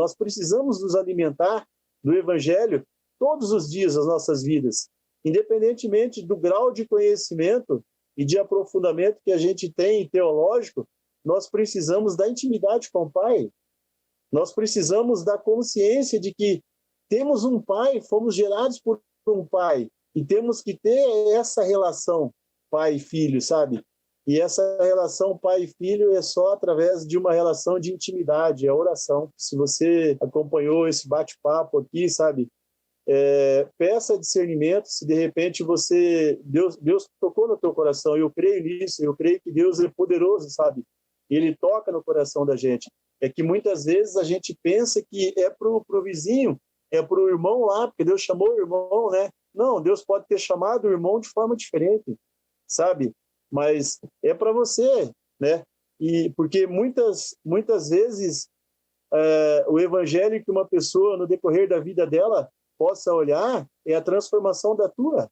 nos alimentar do Evangelho todos os dias das nossas vidas, independentemente do grau de conhecimento e de aprofundamento que a gente tem teológico. Nós precisamos da intimidade com o Pai, nós precisamos da consciência de que temos um Pai, fomos gerados por um Pai, e temos que ter essa relação pai e filho, sabe? E essa relação pai e filho é só através de uma relação de intimidade, é oração. Se você acompanhou esse bate-papo aqui, sabe? Peça discernimento, se de repente Deus tocou no teu coração, eu creio nisso, eu creio que Deus é poderoso, sabe? E Ele toca no coração da gente. É que muitas vezes a gente pensa que é pro vizinho, é pro irmão lá, porque Deus chamou o irmão, né? Não, Deus pode ter chamado o irmão de forma diferente, sabe? Mas é para você, né? E porque muitas vezes o evangelho que uma pessoa, no decorrer da vida dela, possa olhar é a transformação da tua.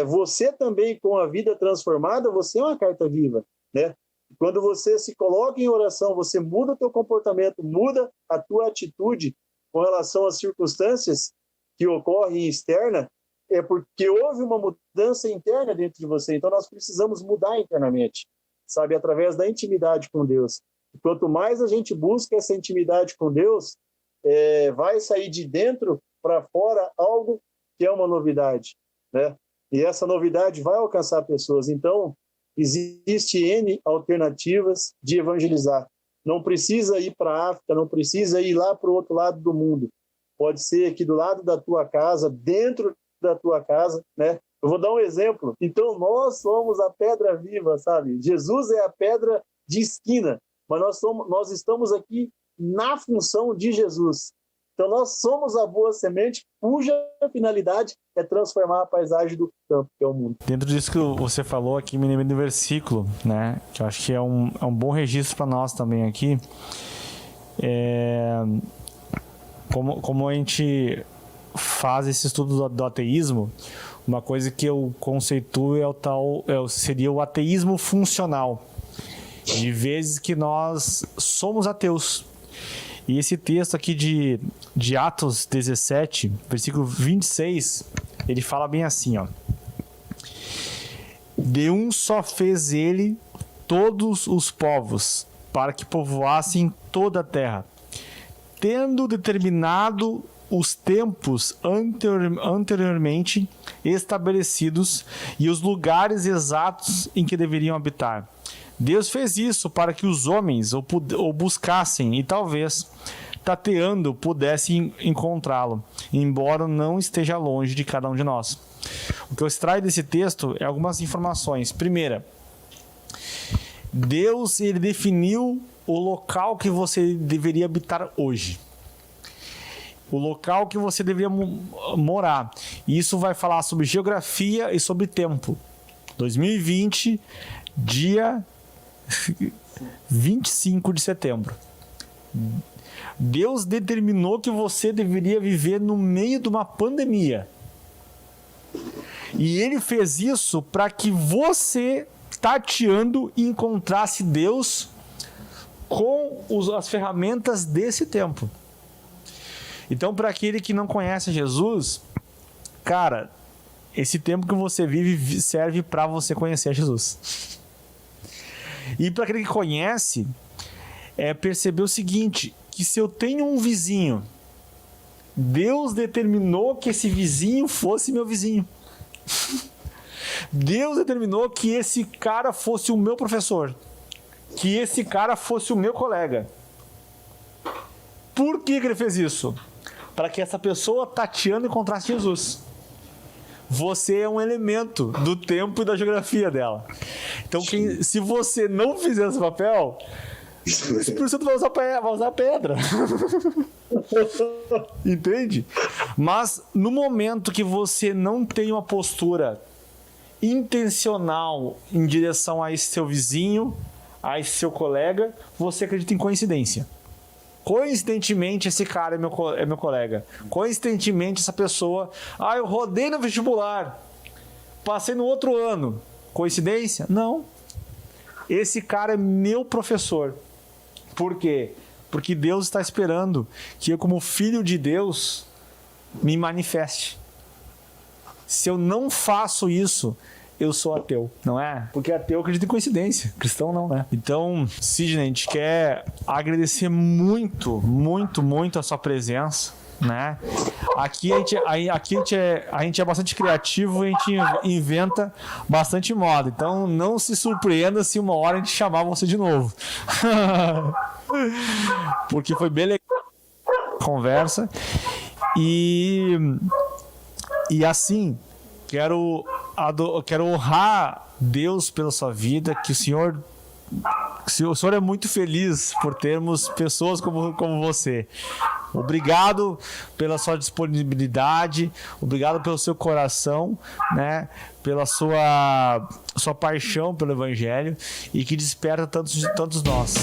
Você também, com a vida transformada, você é uma carta viva, né? Quando você se coloca em oração, você muda o teu comportamento, muda a tua atitude com relação às circunstâncias que ocorrem externa, é porque houve uma mudança interna dentro de você. Então nós precisamos mudar internamente, sabe, através da intimidade com Deus. E quanto mais a gente busca essa intimidade com Deus, vai sair de dentro para fora algo que é uma novidade, né? E essa novidade vai alcançar pessoas. Então existe N alternativas de evangelizar. Não precisa ir para a África, não precisa ir lá para o outro lado do mundo. Pode ser aqui do lado da tua casa, dentro da tua casa, né? Eu vou dar um exemplo. Então, nós somos a pedra viva, sabe? Jesus é a pedra de esquina, mas nós estamos aqui na função de Jesus. Então, nós somos a boa semente, cuja finalidade é transformar a paisagem do campo, que é o mundo. Dentro disso que você falou aqui, me lembro do versículo, né? Que eu acho que é um bom registro para nós também aqui. Como a gente faz esse estudo do ateísmo, uma coisa que eu conceituo seria o ateísmo funcional. De vezes que nós somos ateus. E esse texto aqui de Atos 17, versículo 26, ele fala bem assim, ó. De um só fez ele todos os povos, para que povoassem toda a terra, tendo determinado os tempos anteriormente estabelecidos e os lugares exatos em que deveriam habitar. Deus fez isso para que os homens o buscassem e talvez, tateando, pudessem encontrá-lo, embora não esteja longe de cada um de nós. O que eu extraio desse texto é algumas informações. Primeira, Deus ele definiu o local que você deveria habitar hoje. o local que você deveria morar. E isso vai falar sobre geografia e sobre tempo. 2020, dia 25 de setembro. Deus determinou que você deveria viver no meio de uma pandemia. E ele fez isso para que você, tateando, encontrasse Deus com as ferramentas desse tempo. Então, para aquele que não conhece Jesus, cara, esse tempo que você vive serve para você conhecer Jesus. E para aquele que conhece, perceber o seguinte, que se eu tenho um vizinho, Deus determinou que esse vizinho fosse meu vizinho. Deus determinou que esse cara fosse o meu professor, que esse cara fosse o meu colega. Por que ele fez isso? Para que essa pessoa tateando encontrasse Jesus. Você é um elemento do tempo e da geografia dela. Então, se você não fizer esse papel, o Espírito Santo vai usar pedra. Entende? Mas no momento que você não tem uma postura intencional em direção a esse seu vizinho, a esse seu colega, você acredita em coincidência. Coincidentemente, esse cara é meu colega. Coincidentemente, essa pessoa... eu rodei no vestibular. Passei no outro ano. Coincidência? Não. Esse cara é meu professor. Por quê? Porque Deus está esperando que eu, como filho de Deus, me manifeste. Se eu não faço isso, eu sou ateu, não é? Porque ateu acredita em coincidência, cristão não, né? Então, Sidney, a gente quer agradecer muito, muito, muito a sua presença, né? Aqui a gente é bastante criativo e a gente inventa bastante moda. Então, não se surpreenda se uma hora a gente chamar você de novo. Porque foi bem legal a conversa. E assim, quero honrar Deus pela sua vida, que o Senhor é muito feliz por termos pessoas como você. Obrigado pela sua disponibilidade, obrigado pelo seu coração, né? Pela sua paixão pelo Evangelho e que desperta tantos nós.